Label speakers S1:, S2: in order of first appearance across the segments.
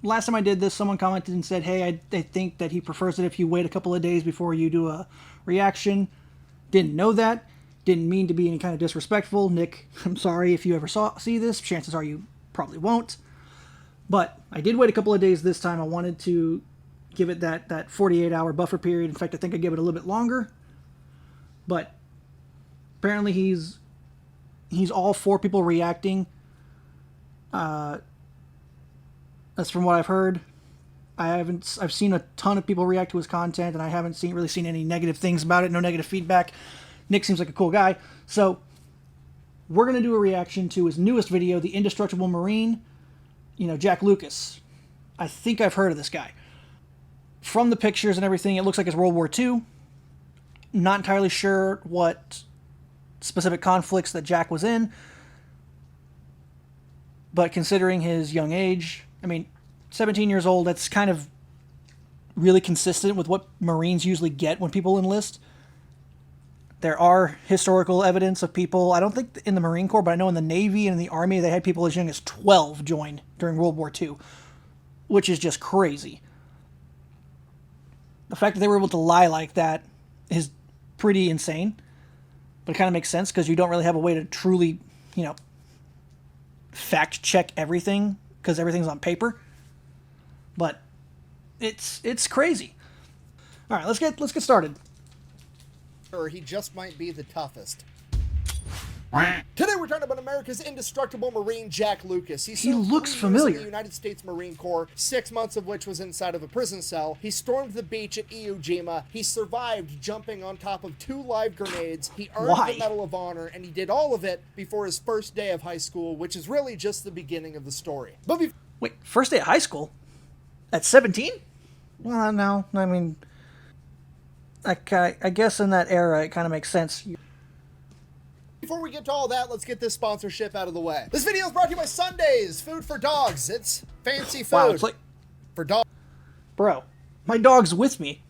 S1: last time I did this, someone commented and said, hey, I think that he prefers it if you wait a couple of days before you do a reaction. Didn't know that. Didn't mean to be any kind of disrespectful. Nick, I'm sorry if you ever see this. Chances are you probably won't. But I did wait a couple of days this time. I wanted to give it that 48-hour buffer period. In fact, I think I gave it a little bit longer. But apparently he's all for people reacting. That's from what I've heard. I've seen a ton of people react to his content, and I haven't really seen any negative things about it. No negative feedback. Nick seems like a cool guy. So we're going to do a reaction to his newest video, the Indestructible Marine. Jack Lucas. I think I've heard of this guy. From the pictures and everything, it looks like it's World War II. Not entirely sure what specific conflicts that Jack was in. But considering his young age, 17 years old, that's kind of really consistent with what Marines usually get when people enlist. There are historical evidence of people, I don't think in the Marine Corps, but I know in the Navy and in the Army, they had people as young as 12 join during World War II, which is just crazy. The fact that they were able to lie like that is pretty insane, but it kind of makes sense because you don't really have a way to truly, fact check everything because everything's on paper. But it's crazy. All right, let's get started.
S2: Or he just might be the toughest. Today we're talking about America's indestructible Marine, Jack Lucas.
S1: He looks
S2: 3 years
S1: familiar.
S2: in the United States Marine Corps, 6 months of which was inside of a prison cell. He stormed the beach at Iwo Jima. He survived jumping on top of 2 live grenades. He earned
S1: Why?
S2: the Medal of Honor, and he did all of it before his first day of high school, which is really just the beginning of the story. But
S1: Wait, first day of high school? At 17? Well, no. I guess in that era, it kind of makes sense.
S2: before we get to all that, let's get this sponsorship out of the way. This video is brought to you by Sundays, food for dogs. It's fancy food.
S1: Wow, it's like...
S2: For dogs.
S1: Bro, my dog's with me.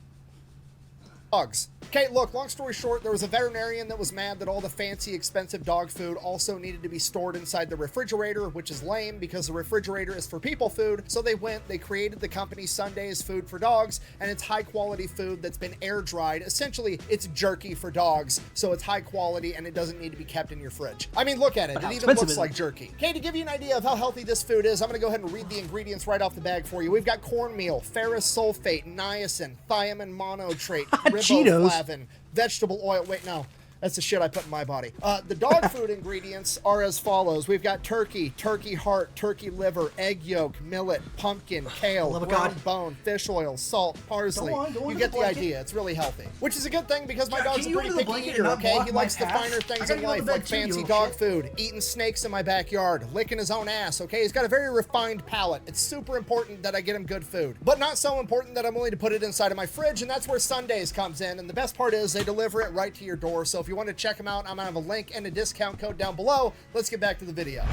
S2: Okay, look, long story short, there was a veterinarian that was mad that all the fancy, expensive dog food also needed to be stored inside the refrigerator, which is lame because the refrigerator is for people food. So they created the company Sundays Food for Dogs, and it's high quality food that's been air dried. Essentially, it's jerky for dogs, so it's high quality and it doesn't need to be kept in your fridge. I mean, look at it. It even looks like jerky. Okay, to give you an idea of how healthy this food is, I'm gonna go ahead and read the ingredients right off the bag for you. We've got cornmeal, ferrous sulfate, niacin, thiamine monotrate, riboflavin, vegetable oil. Wait, no. That's the shit I put in my body. The dog food ingredients are as follows. We've got turkey, turkey heart, turkey liver, egg yolk, millet, pumpkin, kale, ground bone, fish oil, salt, parsley. You get the idea. It's really healthy. Which is a good thing because my dog's a pretty picky eater, okay? He likes the finer things in life, like fancy dog food, eating snakes in my backyard, licking his own ass, okay? He's got a very refined palate. It's super important that I get him good food, but not so important that I'm willing to put it inside of my fridge, and that's where Sundays comes in. And the best part is they deliver it right to your door. So if you want to check them out, I'm gonna have a link and a discount code down below. Let's get back to the video.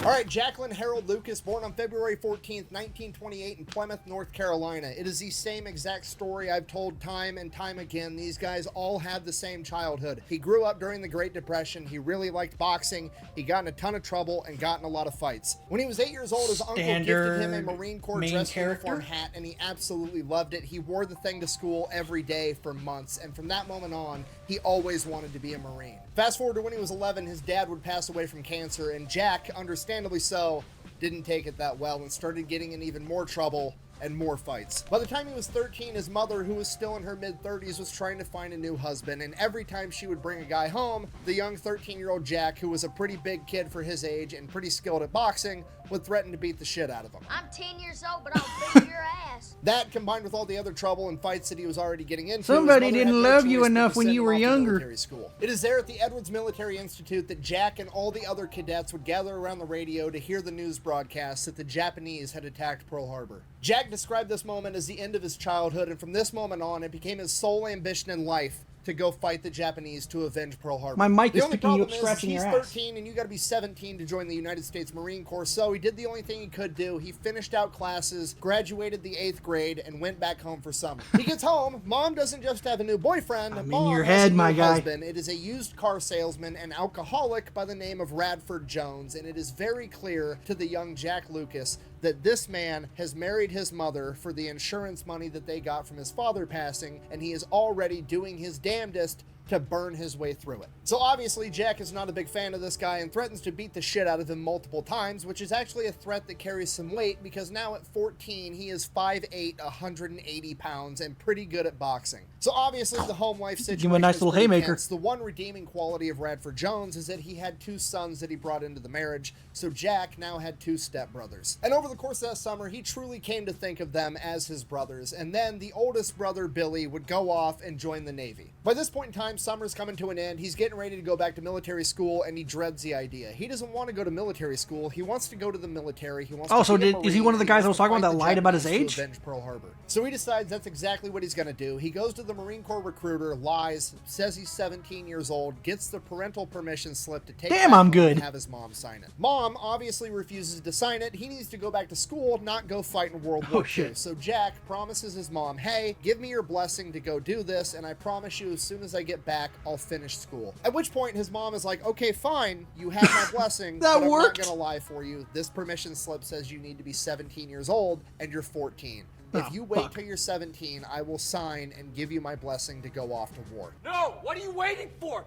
S2: All right, Jacqueline Harold Lucas, born on February 14th, 1928 in Plymouth, North Carolina. It is the same exact story I've told time and time again. These guys all had the same childhood. He grew up during the Great Depression. He really liked boxing. He got in a ton of trouble and got in a lot of fights. When he was 8 years old, his uncle gifted him a Marine Corps dress uniform hat, and he absolutely loved it. He wore the thing to school every day for months, and from that moment on, he always wanted to be a Marine. Fast forward to when he was 11, his dad would pass away from cancer, and Jack, understandably so, didn't take it that well and started getting in even more trouble and more fights. By the time he was 13, his mother, who was still in her mid-30s, was trying to find a new husband, and every time she would bring a guy home, the young 13-year-old Jack, who was a pretty big kid for his age and pretty skilled at boxing, would threaten to beat the shit out of him.
S3: I'm 10 years old, but I'll beat your ass.
S2: That, combined with all the other trouble and fights that he was already getting into,
S1: somebody didn't love you enough when you were younger.
S2: School. It is there at the Edwards Military Institute that Jack and all the other cadets would gather around the radio to hear the news broadcasts that the Japanese had attacked Pearl Harbor. Jack described this moment as the end of his childhood, and from this moment on, it became his sole ambition in life to go fight the Japanese to avenge Pearl Harbor.
S1: My mic
S2: the
S1: is
S2: only
S1: picking you up
S2: problem
S1: scratching
S2: is
S1: your
S2: he's
S1: ass.
S2: 13 and you got to be 17 to join the United States Marine Corps, so he did the only thing he could do. He finished out classes, graduated the 8th grade, and went back home for summer. He gets home, mom doesn't just have a new boyfriend,
S1: I'm
S2: mom
S1: in your
S2: has
S1: head,
S2: a
S1: my
S2: new
S1: guy.
S2: husband. It is a used car salesman and alcoholic by the name of Radford Jones, and it is very clear to the young Jack Lucas that this man has married his mother for the insurance money that they got from his father passing, and he is already doing his damnedest to burn his way through it. So obviously Jack is not a big fan of this guy and threatens to beat the shit out of him multiple times, which is actually a threat that carries some weight because now at 14 he is 5'8", 180 pounds and pretty good at boxing. So obviously the home life situation
S1: Give him a nice
S2: is
S1: little
S2: pretty
S1: haymaker.
S2: tense. The one redeeming quality of Radford Jones is that he had 2 sons that he brought into the marriage, so Jack now had 2 stepbrothers. And over the course of that summer, he truly came to think of them as his brothers, and then the oldest brother, Billy, would go off and join the Navy. By this point in time, summer's coming to an end, he's getting ready to go back to military school, and he dreads the idea. He doesn't want to go to military school, he wants to go to the military, he wants
S1: Oh,
S2: to
S1: so
S2: be a
S1: is he
S2: Marine,
S1: one of the
S2: and
S1: guys I
S2: wants
S1: was
S2: to
S1: talking about
S2: fight
S1: that
S2: the
S1: lied about his
S2: Japanese
S1: age?
S2: to avenge Pearl Harbor. So he decides that's exactly what he's going to do. He goes to the Marine Corps recruiter, lies, says he's 17 years old, gets the parental permission slip to take
S1: Damn,
S2: back
S1: I'm
S2: home
S1: good.
S2: and have his mom sign it. Mom obviously refuses to sign it. He needs to go back to school, not go fight in World War II.
S1: shit.
S2: So Jack promises his mom, hey, give me your blessing to go do this, and I promise you as soon as I get back, I'll finish school. At which point his mom is like, okay, fine, you have my blessing,
S1: That
S2: but
S1: worked.
S2: I'm not gonna lie for you. This permission slip says you need to be 17 years old, and you're 14. If
S1: Oh,
S2: you wait
S1: fuck.
S2: till you're 17, I will sign and give you my blessing to go off to war.
S4: No, what are you waiting for?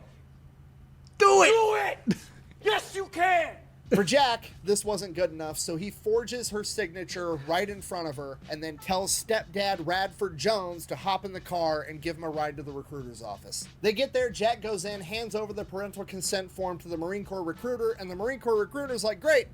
S1: Do it!
S4: Do it! Yes, you can!
S2: For Jack, this wasn't good enough, so he forges her signature right in front of her and then tells stepdad Radford Jones to hop in the car and give him a ride to the recruiter's office. They get there, Jack goes in, hands over the parental consent form to the Marine Corps recruiter, and the Marine Corps recruiter's like, great,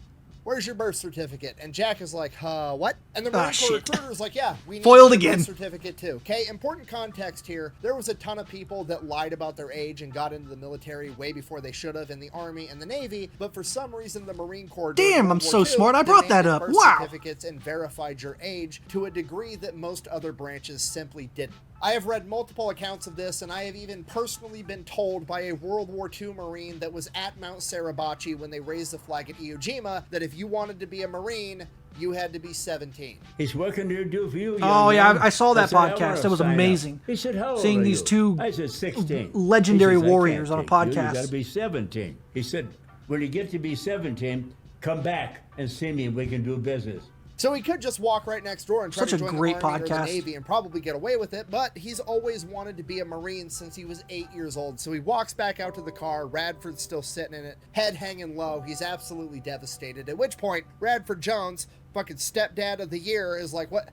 S2: where's your birth certificate? And Jack is like, what? And the Marine Corps
S1: shit.
S2: recruiter's like, yeah, we need
S1: Foiled
S2: your
S1: again.
S2: birth certificate too. Okay, important context here. There was a ton of people that lied about their age and got into the military way before they should have in the Army and the Navy, but for some reason the Marine Corps during
S1: Damn,
S2: World
S1: I'm
S2: War
S1: so
S2: II
S1: smart, I brought that
S2: demanded
S1: up.
S2: birth
S1: Wow.
S2: certificates and verified your age to a degree that most other branches simply didn't. I have read multiple accounts of this, and I have even personally been told by a World War II Marine that was at Mount Suribachi when they raised the flag at Iwo Jima that if you wanted to be a Marine, you had to be 17.
S5: He's working to do for you.
S1: Oh,
S5: young
S1: yeah,
S5: man.
S1: I saw that
S5: said, "I
S1: podcast.
S5: wanna
S1: It was
S5: sign up."
S1: amazing.
S5: He said, how old
S1: Seeing
S5: are
S1: these
S5: you?
S1: two
S5: I said 16.
S1: legendary
S5: He says, "I can't
S1: warriors on a
S5: take you.
S1: podcast."
S5: You got to be 17. He said, when you get to be 17, come back and see me and we can do business.
S2: So he could just walk right next door and try
S1: Such
S2: to
S1: a
S2: join
S1: great
S2: the Army or the
S1: podcast.
S2: Navy and probably get away with it, but he's always wanted to be a Marine since he was 8 years old. So he walks back out to the car, Radford's still sitting in it, head hanging low, he's absolutely devastated. At which point, Radford Jones, fucking stepdad of the year, is like, what?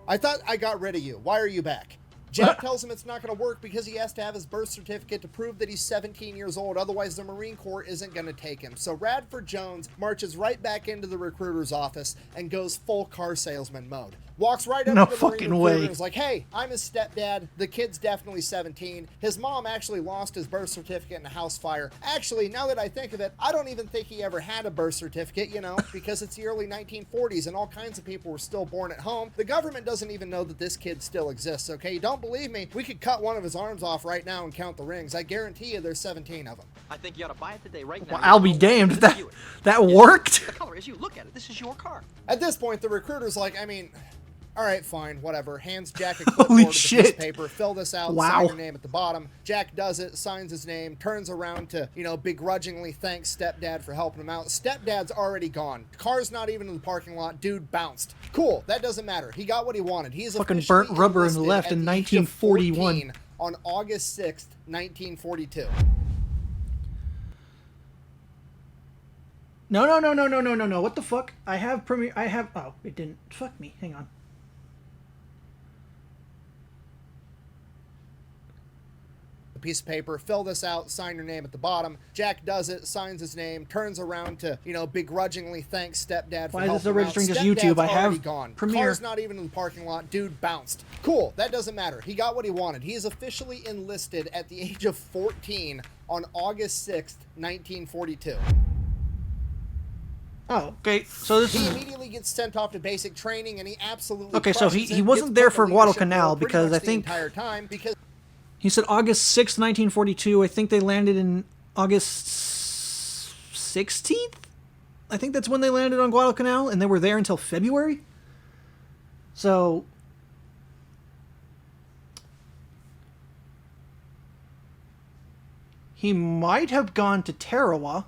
S2: I thought I got rid of you. Why are you back? Jack tells him it's not going to work because he has to have his birth certificate to prove that he's 17 years old. Otherwise, the Marine Corps isn't going to take him. So Radford Jones marches right back into the recruiter's office and goes full car salesman mode. Walks right up
S1: No
S2: to the
S1: fucking
S2: Marine
S1: way.
S2: recruiter and is like, hey, I'm his stepdad. The kid's definitely 17. His mom actually lost his birth certificate in a house fire. Actually, now that I think of it, I don't even think he ever had a birth certificate, because it's the early 1940s and all kinds of people were still born at home. The government doesn't even know that this kid still exists, okay? Don't believe me? We could cut one of his arms off right now and count the rings. I guarantee you there's 17 of them.
S6: I think you ought to buy it today, right now.
S1: Well, I'll be damned.
S6: That
S1: That worked.
S6: The color is you. Look at it. This is your car.
S2: At this point, the recruiter's like, all right, fine, whatever. Hands Jack a clipboard
S1: Holy
S2: with a piece
S1: shit.
S2: of paper. Fill this out.
S1: Wow.
S2: Sign your name at the bottom. Jack does it, signs his name, turns around to, begrudgingly thanks stepdad for helping him out. Stepdad's already gone. Car's not even in the parking lot. Dude bounced. Cool. That doesn't matter. He got what he wanted. He's
S1: Fucking
S2: officially
S1: burnt rubber in the
S2: enlisted
S1: left
S2: at
S1: in
S2: the age of
S1: 1941.
S2: 14 on August 6th, 1942.
S1: No. What the fuck? I have Premiere. Oh, it didn't. Fuck me. Hang on.
S2: Piece of paper, fill this out, sign your name at the bottom. Jack does it, signs his name, turns around to, begrudgingly thanks stepdad for
S1: Why is this
S2: helping him
S1: registering
S2: out.
S1: just
S2: Stepdad's
S1: YouTube? I have
S2: already gone.
S1: Premiere.
S2: Car's not even in the parking lot. Dude bounced. Cool. That doesn't matter. He got what he wanted. He is officially enlisted at the age of 14 on August 6th, 1942.
S1: Oh, okay. So this
S2: He
S1: is
S2: immediately gets sent off to basic training, and he absolutely
S1: okay. So
S2: crushes
S1: he
S2: it,
S1: wasn't
S2: gets
S1: there
S2: put
S1: for
S2: in the
S1: Guadalcanal
S2: leadership role pretty
S1: because
S2: much
S1: I
S2: the
S1: think
S2: entire time because
S1: He said August 6th, 1942. I think they landed in August 16th? I think that's when they landed on Guadalcanal, and they were there until February. So he might have gone to Tarawa.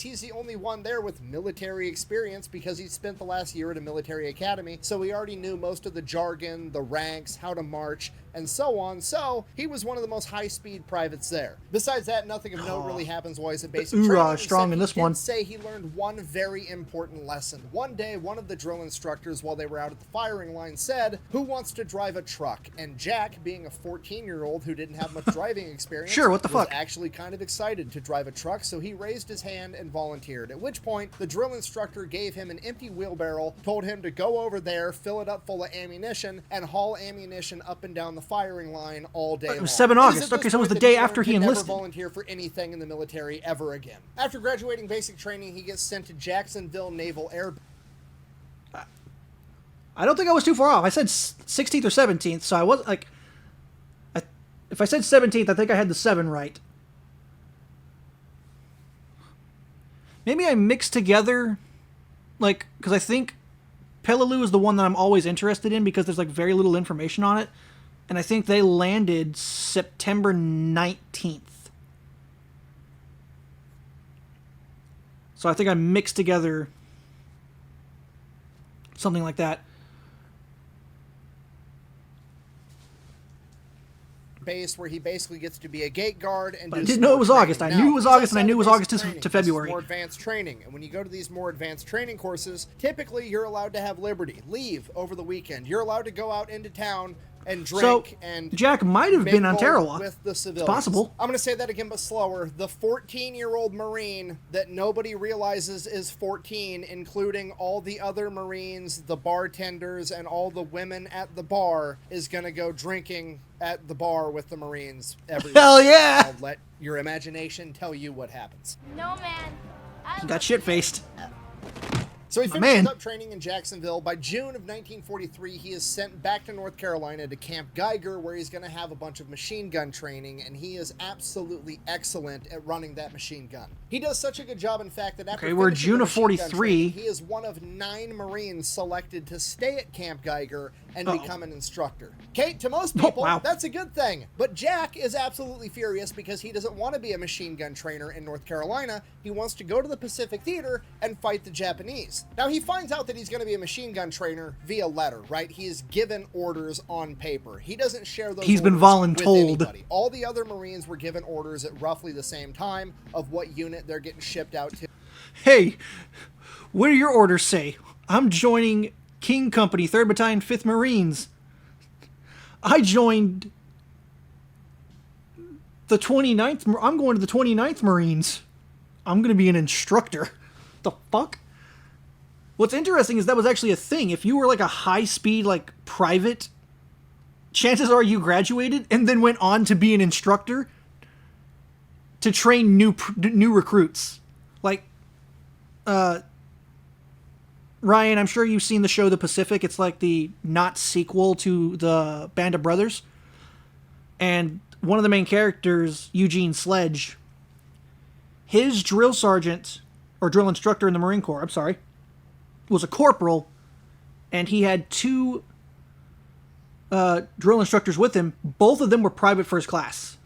S2: He's the only one there with military experience because he spent the last year at a military academy, so he already knew most of the jargon, the ranks, how to march, and so on, so he was one of the most high-speed privates there. Besides that, nothing of note really happens while he's at basic training.
S1: Strong in this one.
S2: Say he learned one very important lesson. One day, one of the drill instructors, while they were out at the firing line, said, "Who wants to drive a truck?" And Jack, being a 14-year-old who didn't have much driving experience,
S1: Sure, what the
S2: was
S1: fuck?
S2: actually kind of excited to drive a truck, so he raised his hand and volunteered. At which point, the drill instructor gave him an empty wheelbarrow, told him to go over there, fill it up full of ammunition, and haul ammunition up and down the firing line all day long.
S1: It was 7 August. Okay, so it was the day after he enlisted.
S2: Never volunteer for anything in the military ever again. After graduating basic training, he gets sent to Jacksonville Naval Air.
S1: I don't think I was too far off. I said 16th or 17th, so I was like... if I said 17th, I think I had the 7 right. Maybe I mixed together, like, because I think Peleliu is the one that I'm always interested in because there's, like, very little information on it. And I think they landed September 19th. So I think I mixed together something like that.
S2: Base where he basically gets to be a gate guard and
S1: But I
S2: do
S1: didn't
S2: some
S1: know it
S2: more
S1: was
S2: training.
S1: August. I
S2: Now,
S1: knew it was August, and I knew it was
S2: basic
S1: August
S2: training.
S1: to
S2: This is
S1: February.
S2: more advanced training, and when you go to these more advanced training courses, typically you're allowed to have liberty, leave over the weekend. You're allowed to go out into town and drink and
S1: Jack might have been on
S2: mingle
S1: Tarawa.
S2: with the civilians.
S1: It's possible.
S2: I'm going to say that again, but slower. The 14-year-old Marine that nobody realizes is 14, including all the other Marines, the bartenders, and all the women at the bar, is going to go drinking at the bar with the Marines every
S1: Hell
S2: week.
S1: yeah!
S2: I'll let your imagination tell you what happens.
S3: No, man.
S1: He got shit-faced.
S2: So he
S1: My
S2: finishes
S1: man.
S2: up training in Jacksonville. By June of 1943, he is sent back to North Carolina to Camp Geiger, where he's going to have a bunch of machine gun training, and he is absolutely excellent at running that machine gun. He does such a good job, in fact, that after
S1: Okay, we're
S2: finishing
S1: June
S2: the
S1: of
S2: machine gun
S1: 43.
S2: training, he is one of 9 Marines selected to stay at Camp Geiger and become an instructor. Kate, to most people,
S1: wow.
S2: that's a good thing. But Jack is absolutely furious because he doesn't want to be a machine gun trainer in North Carolina. He wants to go to the Pacific Theater and fight the Japanese. Now, he finds out that he's going to be a machine gun trainer via letter, right? He is given orders on paper. He doesn't share those
S1: He's been
S2: orders with
S1: voluntold.
S2: anybody. All the other Marines were given orders at roughly the same time of what unit they're getting shipped out to.
S1: Hey, what do your orders say? I'm joining King Company, 3rd Battalion, 5th Marines. I joined the 29th. I'm going to the 29th Marines. I'm going to be an instructor. The fuck? What's interesting is that was actually a thing. If you were like a high-speed, like, private, chances are you graduated and then went on to be an instructor to train new recruits. Like, Ryan, I'm sure you've seen the show The Pacific. It's like the not sequel to the Band of Brothers. And one of the main characters, Eugene Sledge, his drill sergeant, or drill instructor in the Marine Corps, I'm sorry, was a corporal, and he had 2 drill instructors with him. Both of them were private first class.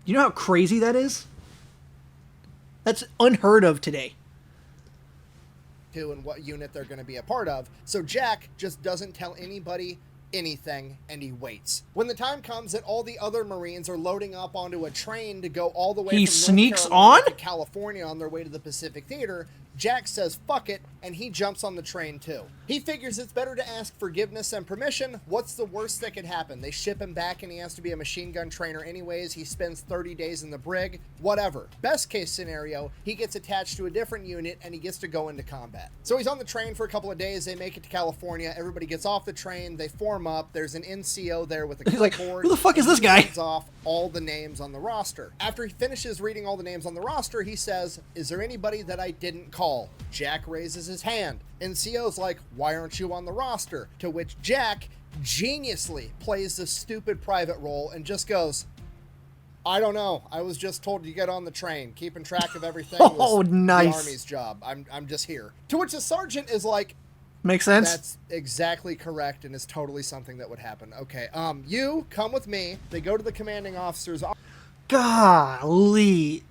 S1: You know how crazy that is? That's unheard of today.
S2: And what unit they're going to be a part of. So Jack just doesn't tell anybody anything, and he waits. When the time comes that all the other Marines are loading up onto a train to go all the way
S1: He
S2: from
S1: sneaks
S2: North Carolina
S1: on?
S2: to California on their way to the Pacific Theater, Jack says fuck it, and he jumps on the train too. He figures it's better to ask forgiveness and permission. What's the worst that could happen? They ship him back and he has to be a machine gun trainer anyways. He spends 30 days in the brig. Whatever. Best case scenario, he gets attached to a different unit and he gets to go into combat. So he's on the train for a couple of days. They make it to California. Everybody gets off the train. They form up. There's an NCO there with a
S1: He's like,
S2: clipboard.
S1: who the fuck is
S2: and
S1: this
S2: he
S1: guy?
S2: reads off all the names on the roster. After he finishes reading all the names on the roster, he says, "Is there anybody that I didn't call?" Jack raises his hand. NCO's like, "Why aren't you on the roster?" To which Jack geniusly plays this stupid private role and just goes, I don't know. I was just told to get on the train. Keeping track of everything was
S1: nice.
S2: the Army's job. I'm just here. To which the sergeant is like,
S1: Makes sense?
S2: that's exactly correct and is totally something that would happen. Okay, you come with me. They go to the commanding officer's office.
S1: Golly.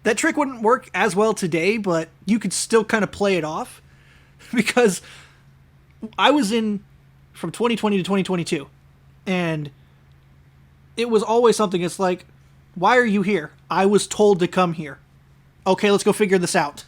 S1: That trick wouldn't work as well today, but you could still kind of play it off. Because I was in from 2020 to 2022. And it was always something. It's like, why are you here? I was told to come here. Okay, let's go figure this out.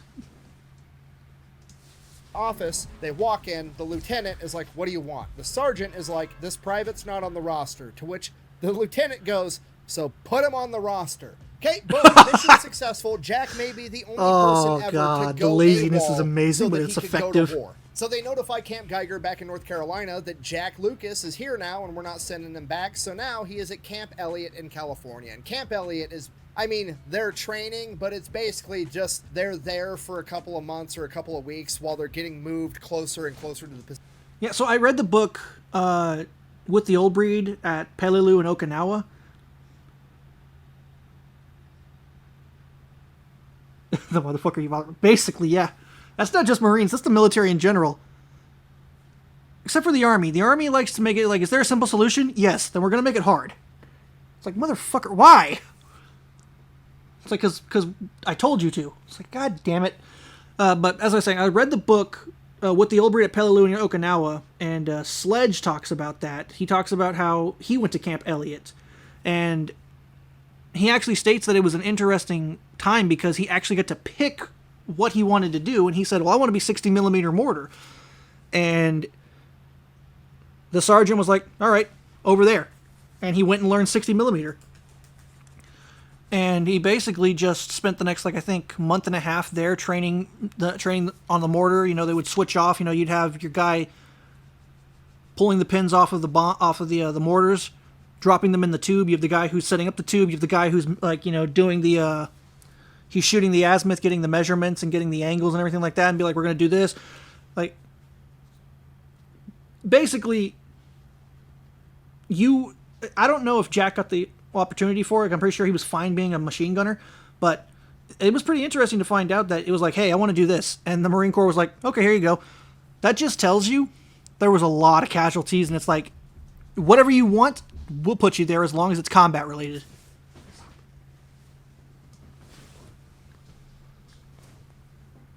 S2: Office, they walk in. The lieutenant is like, what do you want? The sergeant is like, this private's not on the roster. To which the lieutenant goes, so put him on the roster. Okay, boom, mission successful. Jack may be the only person ever
S1: God,
S2: to go
S1: the laziness
S2: AWOL
S1: is amazing,
S2: so
S1: but
S2: that
S1: it's
S2: he could go
S1: effective.
S2: to war. So they notify Camp Geiger back in North Carolina that Jack Lucas is here now and we're not sending him back. So now he is at Camp Elliott in California. And Camp Elliott is, I mean, they're training, but it's basically just they're there for a couple of months or a couple of weeks while they're getting moved closer and closer to the Pacific.
S1: Yeah, so I read the book With the Old Breed at Peleliu in Okinawa. The motherfucker you bought. Basically, yeah. That's not just Marines, that's the military in general. Except for the Army. The Army likes to make it like, is there a simple solution? Yes, then we're going to make it hard. It's like, motherfucker, why? It's like, because I told you to. It's like, god damn it. But as I was saying, I read the book With the Old Breed at Peleliu in Okinawa, and Sledge talks about that. He talks about how he went to Camp Elliott. And he actually states that it was an interesting time because he actually got to pick what he wanted to do. And he said, well, I want to be 60 millimeter mortar. And the sergeant was like, all right, over there. And he went and learned 60 millimeter. And he basically just spent the next, like, I think, month and a half there training on the mortar. You know, they would switch off. You know, you'd have your guy pulling the pins off of the mortars, dropping them in the tube. You have the guy who's setting up the tube. You have the guy who's, like, you know, doing the, he's shooting the azimuth, getting the measurements and getting the angles and everything like that, and be like, we're going to do this. Like, basically, I don't know if Jack got the opportunity for it. I'm pretty sure he was fine being a machine gunner, but it was pretty interesting to find out that it was like, hey, I want to do this. And the Marine Corps was like, okay, here you go. That just tells you there was a lot of casualties, and it's like, whatever you want, we'll put you there as long as it's combat related.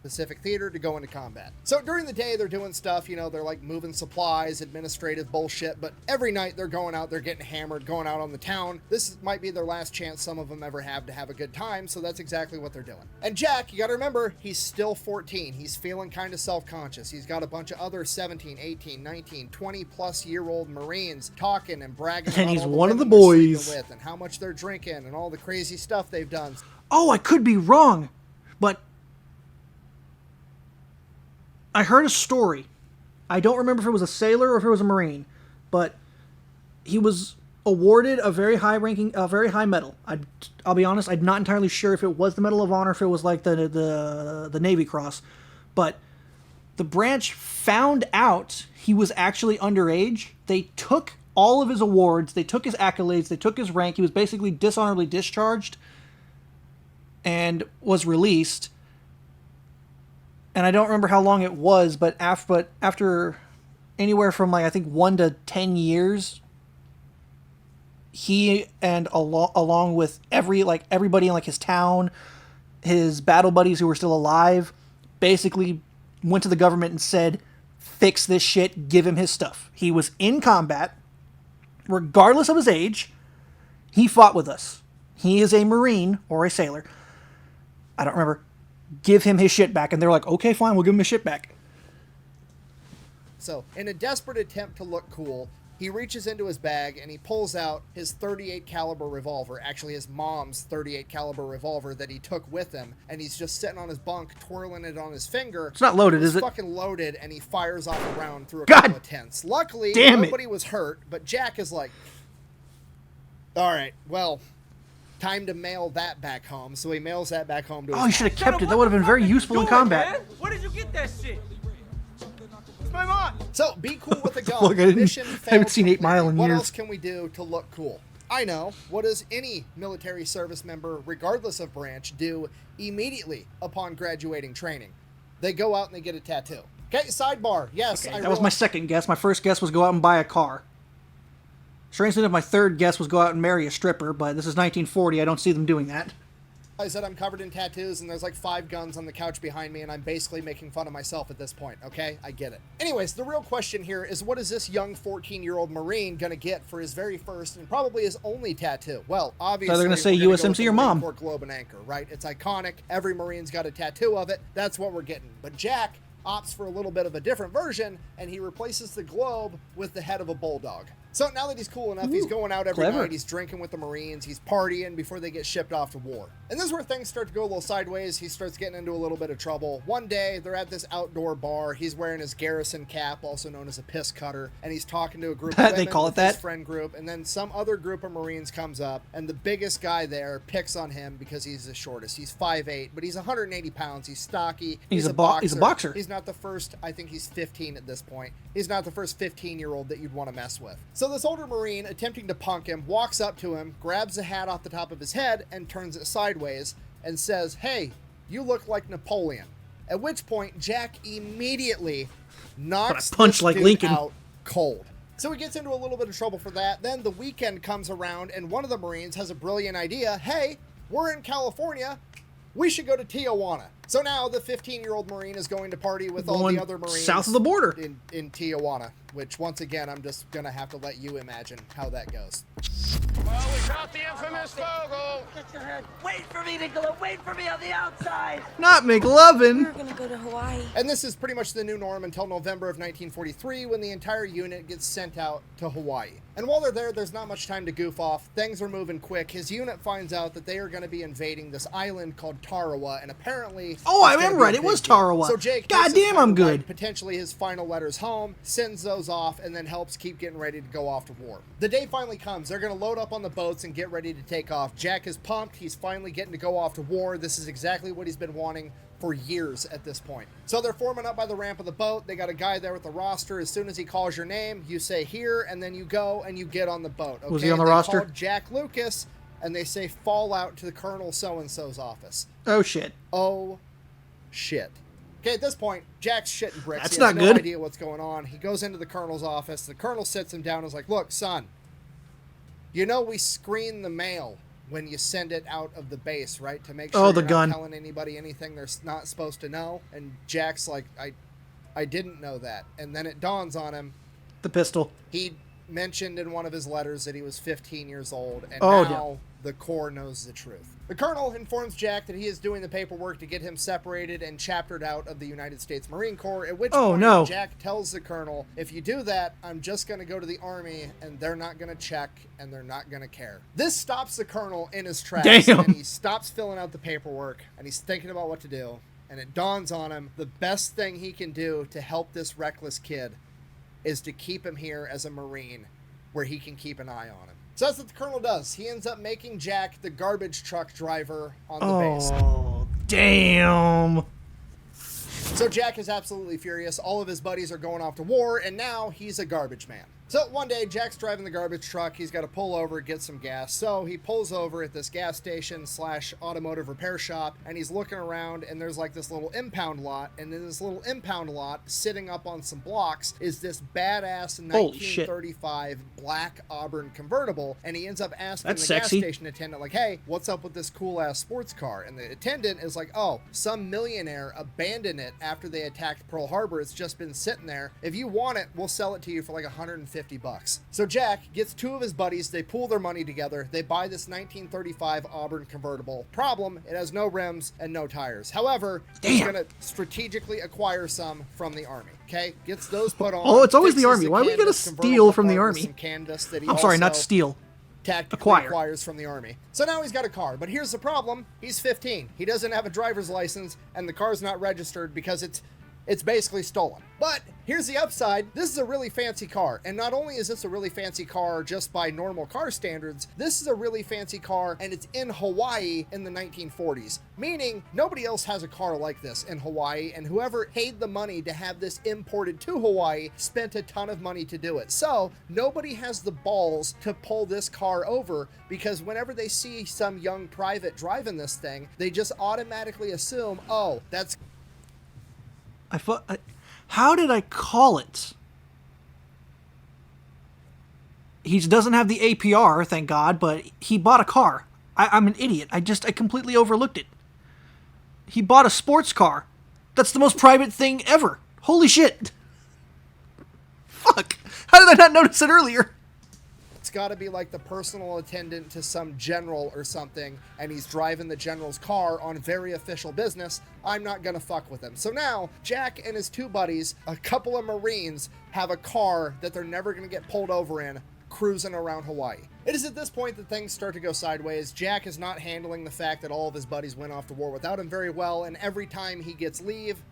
S2: Pacific Theater to go into combat. So during the day, they're doing stuff, you know, they're like moving supplies, administrative bullshit, but every night they're going out, they're getting hammered, going out on the town. This might be their last chance some of them ever have to have a good time, so that's exactly what they're doing. And Jack, you gotta remember, he's still 14. He's feeling kind of self-conscious. He's got a bunch of other 17, 18, 19, 20-plus-year-old Marines talking and bragging
S1: And
S2: about
S1: he's
S2: all the
S1: one of the
S2: women they're sleeping
S1: boys.
S2: with and how much they're drinking and all the crazy stuff they've done.
S1: Oh, I could be wrong, but I heard a story. I don't remember if it was a sailor or if it was a Marine, but he was awarded a very high medal. I'll be honest, I'm not entirely sure if it was the Medal of Honor, if it was like the Navy Cross, but the branch found out he was actually underage. They took all of his awards, they took his accolades, they took his rank. He was basically dishonorably discharged and was released. And I don't remember how long it was, but after anywhere from, like, I think 1 to 10 years, he and along with everybody in, like, his town, his battle buddies who were still alive, basically went to the government and said, fix this shit, give him his stuff. He was in combat, regardless of his age. He fought with us. He is a Marine or a sailor. I don't remember. Give him his shit back. And they're like, okay, fine, we'll give him his shit back.
S2: So, in a desperate attempt to look cool, he reaches into his bag and he pulls out his 38 caliber revolver, actually his mom's 38 caliber revolver that he took with him, and he's just sitting on his bunk, twirling it on his finger.
S1: It's not loaded, is it?
S2: It's fucking loaded, and he fires off a round through a
S1: God
S2: couple of tents. Luckily,
S1: damn it.
S2: nobody was hurt, but Jack is like, all right, well, time to mail that back home. So he mails that back home to his
S1: Oh, you should have
S2: house.
S1: kept it. That would have been very useful in combat.
S4: Where did you get that shit? What's going on?
S2: So, be cool with the gun.
S1: Fuck, I
S2: Mission
S1: haven't
S2: failed
S1: seen 8 Mile in
S2: completely. What
S1: years.
S2: else can we do to look cool? I know. What does any military service member, regardless of branch, do immediately upon graduating training? They go out and they get a tattoo. Okay, sidebar. Yes,
S1: Okay,
S2: I
S1: that was my
S2: realize-
S1: second guess. My first guess was go out and buy a car. Strangely enough, my third guess was go out and marry a stripper, but this is 1940. I don't see them doing that.
S2: I said I'm covered in tattoos and there's like 5 guns on the couch behind me and I'm basically making fun of myself at this point, okay? I get it. Anyways, the real question here is what is this young 14-year-old Marine gonna get for his very first and probably his only tattoo? Well, obviously,
S1: they're gonna say
S2: we're gonna go
S1: USMC
S2: with the
S1: or
S2: Marine
S1: Mom.
S2: Corps Globe and Anchor, right? It's iconic. Every Marine's got a tattoo of it. That's what we're getting. But Jack opts for a little bit of a different version and he replaces the globe with the head of a bulldog. So now that he's cool enough, he's going out every
S1: clever.
S2: night, he's drinking with the Marines, he's partying before they get shipped off to war. And this is where things start to go a little sideways. He starts getting into a little bit of trouble. One day, they're at this outdoor bar. He's wearing his garrison cap, also known as a piss cutter, and he's talking to a group of
S1: They
S2: women
S1: call it
S2: with his
S1: that?
S2: friend group, and then some other group of Marines comes up, and the biggest guy there picks on him because he's the shortest. He's 5'8", but he's 180 pounds. He's stocky.
S1: He's a boxer.
S2: He's not the first, I think he's 15 at this point. He's not the first 15-year-old that you'd want to mess with. So this older Marine, attempting to punk him, walks up to him, grabs the hat off the top of his head, and turns it sideways, and says, "Hey, you look like Napoleon." At which point, Jack immediately knocks
S1: But I punch
S2: this
S1: like
S2: dude
S1: Lincoln.
S2: out cold. So he gets into a little bit of trouble for that. Then the weekend comes around, and one of the Marines has a brilliant idea. Hey, we're in California. We should go to Tijuana. So now the 15-year-old Marine is going to party with all
S1: Going
S2: the other Marines
S1: south of the border.
S2: in Tijuana, which once again, I'm just going to have to let you imagine how that goes.
S4: Well, we caught the infamous Fogle.
S7: Wait for me, Nicola. Wait for me on the outside.
S1: Not McLovin.
S8: We're gonna go to Hawaii.
S2: And this is pretty much the new norm until November of 1943 when the entire unit gets sent out to Hawaii. And while they're there, there's not much time to goof off. Things are moving quick. His unit finds out that they are going to be invading this island called Tarawa, and apparently...
S1: Oh, I
S2: it's gonna
S1: am
S2: be a
S1: right. It
S2: big
S1: was
S2: deal.
S1: Tarawa.
S2: So Jake
S1: God
S2: takes his
S1: damn,
S2: time
S1: I'm
S2: to write
S1: good.
S2: potentially his final letters home, sends those off, and then helps keep getting ready to go off to war. The day finally comes. They're going to load up on the boats and get ready to take off. Jack is pumped. He's finally getting to go off to war. This is exactly what he's been wanting for years at this point. So they're forming up by the ramp of the boat. They got a guy there with the roster. As soon as he calls your name, you say here, and then you go and you get on the boat. Okay?
S1: Was he on the
S2: They
S1: roster?
S2: called Jack Lucas, and they say fall out to the Colonel so-and-so's office.
S1: Oh, shit.
S2: Oh, shit. Okay, at this point, Jack's shitting bricks.
S1: That's
S2: He has
S1: not
S2: no
S1: good.
S2: idea what's going on. He goes into the Colonel's office. The Colonel sits him down and is like, look, son, you know we screen the mail when you send it out of the base, right? To make sure
S1: Oh, the
S2: you're
S1: gun.
S2: not telling anybody anything they're not supposed to know. And Jack's like, I didn't know that. And then it dawns on him.
S1: The pistol.
S2: He mentioned in one of his letters that he was 15 years old, and
S1: Oh,
S2: now the Corps knows the truth. The Colonel informs Jack that he is doing the paperwork to get him separated and chaptered out of the United States Marine Corps, at which
S1: Oh,
S2: point
S1: no.
S2: Jack tells the Colonel, if you do that, I'm just going to go to the Army, and they're not going to check, and they're not going to care. This stops the Colonel in his tracks,
S1: Damn.
S2: and he stops filling out the paperwork, and he's thinking about what to do, and it dawns on him, the best thing he can do to help this reckless kid is to keep him here as a Marine where he can keep an eye on him. So that's what the Colonel does. He ends up making Jack the garbage truck driver on the base.
S1: Oh, damn.
S2: So Jack is absolutely furious. All of his buddies are going off to war, and now he's a garbage man. So one day, Jack's driving the garbage truck. He's got to pull over, get some gas. So he pulls over at this gas station / automotive repair shop, and he's looking around, and there's like this little impound lot. And in this little impound lot, sitting up on some blocks, is this badass
S1: Holy shit.
S2: 1935 black Auburn convertible. And he ends up asking
S1: That's
S2: the
S1: sexy.
S2: gas station attendant, like, hey, what's up with this cool-ass sports car? And the attendant is like, oh, some millionaire abandoned it after they attacked Pearl Harbor. It's just been sitting there. If you want it, we'll sell it to you for like $150. So Jack gets 2 of his buddies. They pool their money together. They buy this 1935 Auburn convertible. Problem, it has no rims and no tires. However, he's
S1: Damn.
S2: going to strategically acquire some from the Army. Okay, gets those put on.
S1: Oh, it's always the
S2: fixes
S1: Army. Why are we gonna
S2: canvas
S1: steal
S2: convertible
S1: from the
S2: part with
S1: Army?
S2: some canvas that he
S1: I'm sorry, not
S2: also
S1: steal.
S2: tactically
S1: Acquire.
S2: acquires from the Army. So now he's got a car, but here's the problem. He's 15. He doesn't have a driver's license, and the car's not registered because it's It's basically stolen. But here's the upside. This is a really fancy car. And not only is this a really fancy car just by normal car standards, this is a really fancy car and it's in Hawaii in the 1940s. Meaning nobody else has a car like this in Hawaii, and whoever paid the money to have this imported to Hawaii spent a ton of money to do it. So nobody has the balls to pull this car over, because whenever they see some young private driving this thing, they just automatically assume, oh, that's...
S1: How did I call it? He doesn't have the APR, thank God, but he bought a car. I'm an idiot. I completely overlooked it. He bought a sports car. That's the most private thing ever. Holy shit. Fuck. How did I not notice it earlier?
S2: It's got to be like the personal attendant to some general or something, and he's driving the general's car on very official business. I'm not going to fuck with him. So now, Jack and his two buddies, a couple of Marines, have a car that they're never going to get pulled over in, cruising around Hawaii. It is at this point that things start to go sideways. Jack is not handling the fact that all of his buddies went off to war without him very well, and every time he gets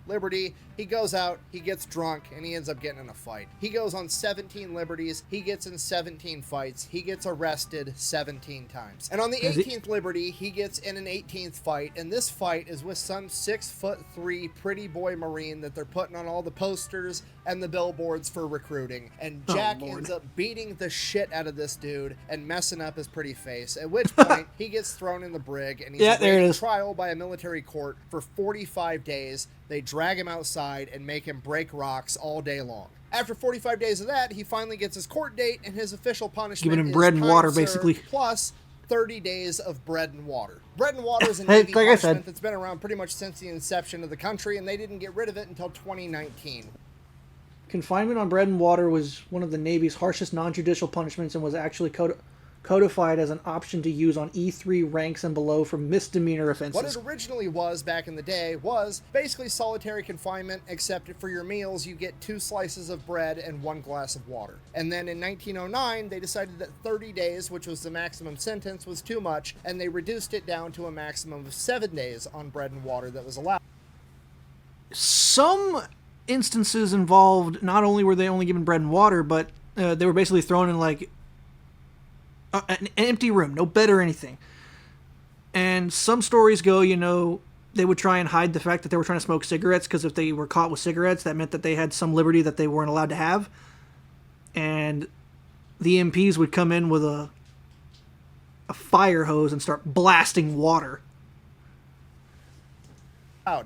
S2: liberty, he goes out, he gets drunk, and he ends up getting in a fight. He goes on 17 liberties, he gets in 17 fights, he gets arrested 17 times. And on the 18th liberty, he gets in an 18th fight, and this fight is with some 6'3" pretty boy Marine that they're putting on all the posters and the billboards for recruiting. And Jack ends up beating the shit out of this dude and messing up his pretty face, at which point he gets thrown in the brig and he's awaiting trial by a military court for 45 days. They drag him outside and make him break rocks all day long. After 45 days of that, he finally gets his court date, and his official punishment
S1: giving him
S2: is
S1: bread and water,
S2: served
S1: basically,
S2: plus 30 days of bread and water. Bread and water is a Navy punishment that's been around pretty much since the inception of the country, and they didn't get rid of it until 2019.
S1: Confinement on bread and water was one of the Navy's harshest non-judicial punishments and was actually codified as an option to use on E3 ranks and below for misdemeanor offenses.
S2: What it originally was back in the day was basically solitary confinement, except for your meals you get 2 slices of bread and 1 glass of water. And then in 1909 they decided that 30 days, which was the maximum sentence, was too much, and they reduced it down to a maximum of 7 days on bread and water that was allowed.
S1: Some instances involved, not only were they only given bread and water, but they were basically thrown in like an empty room, no bed or anything. And some stories go, they would try and hide the fact that they were trying to smoke cigarettes, because if they were caught with cigarettes, that meant that they had some liberty that they weren't allowed to have. And the MPs would come in with a fire hose and start blasting water.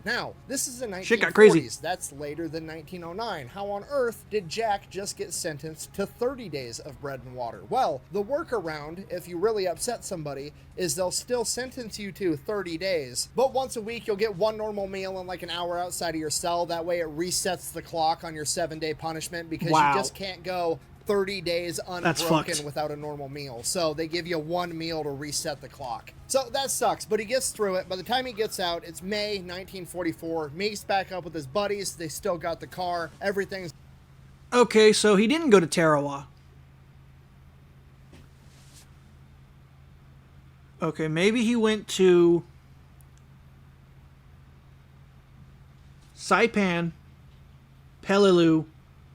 S2: Now, this is the 1940s.
S1: Shit got crazy.
S2: That's later than 1909. How on earth did Jack just get sentenced to 30 days of bread and water? Well, the workaround, if you really upset somebody, is they'll still sentence you to 30 days. But once a week, you'll get 1 normal meal and like an hour outside of your cell. That way it resets the clock on your 7-day punishment, because you just can't go 30 days unbroken without a normal meal. So they give you 1 meal to reset the clock. So that sucks, but he gets through it. By the time he gets out, it's May 1944. Meets back up with his buddies. They still got the car. Everything's...
S1: Okay, so he didn't go to Tarawa. Okay, maybe he went to Saipan, Peleliu,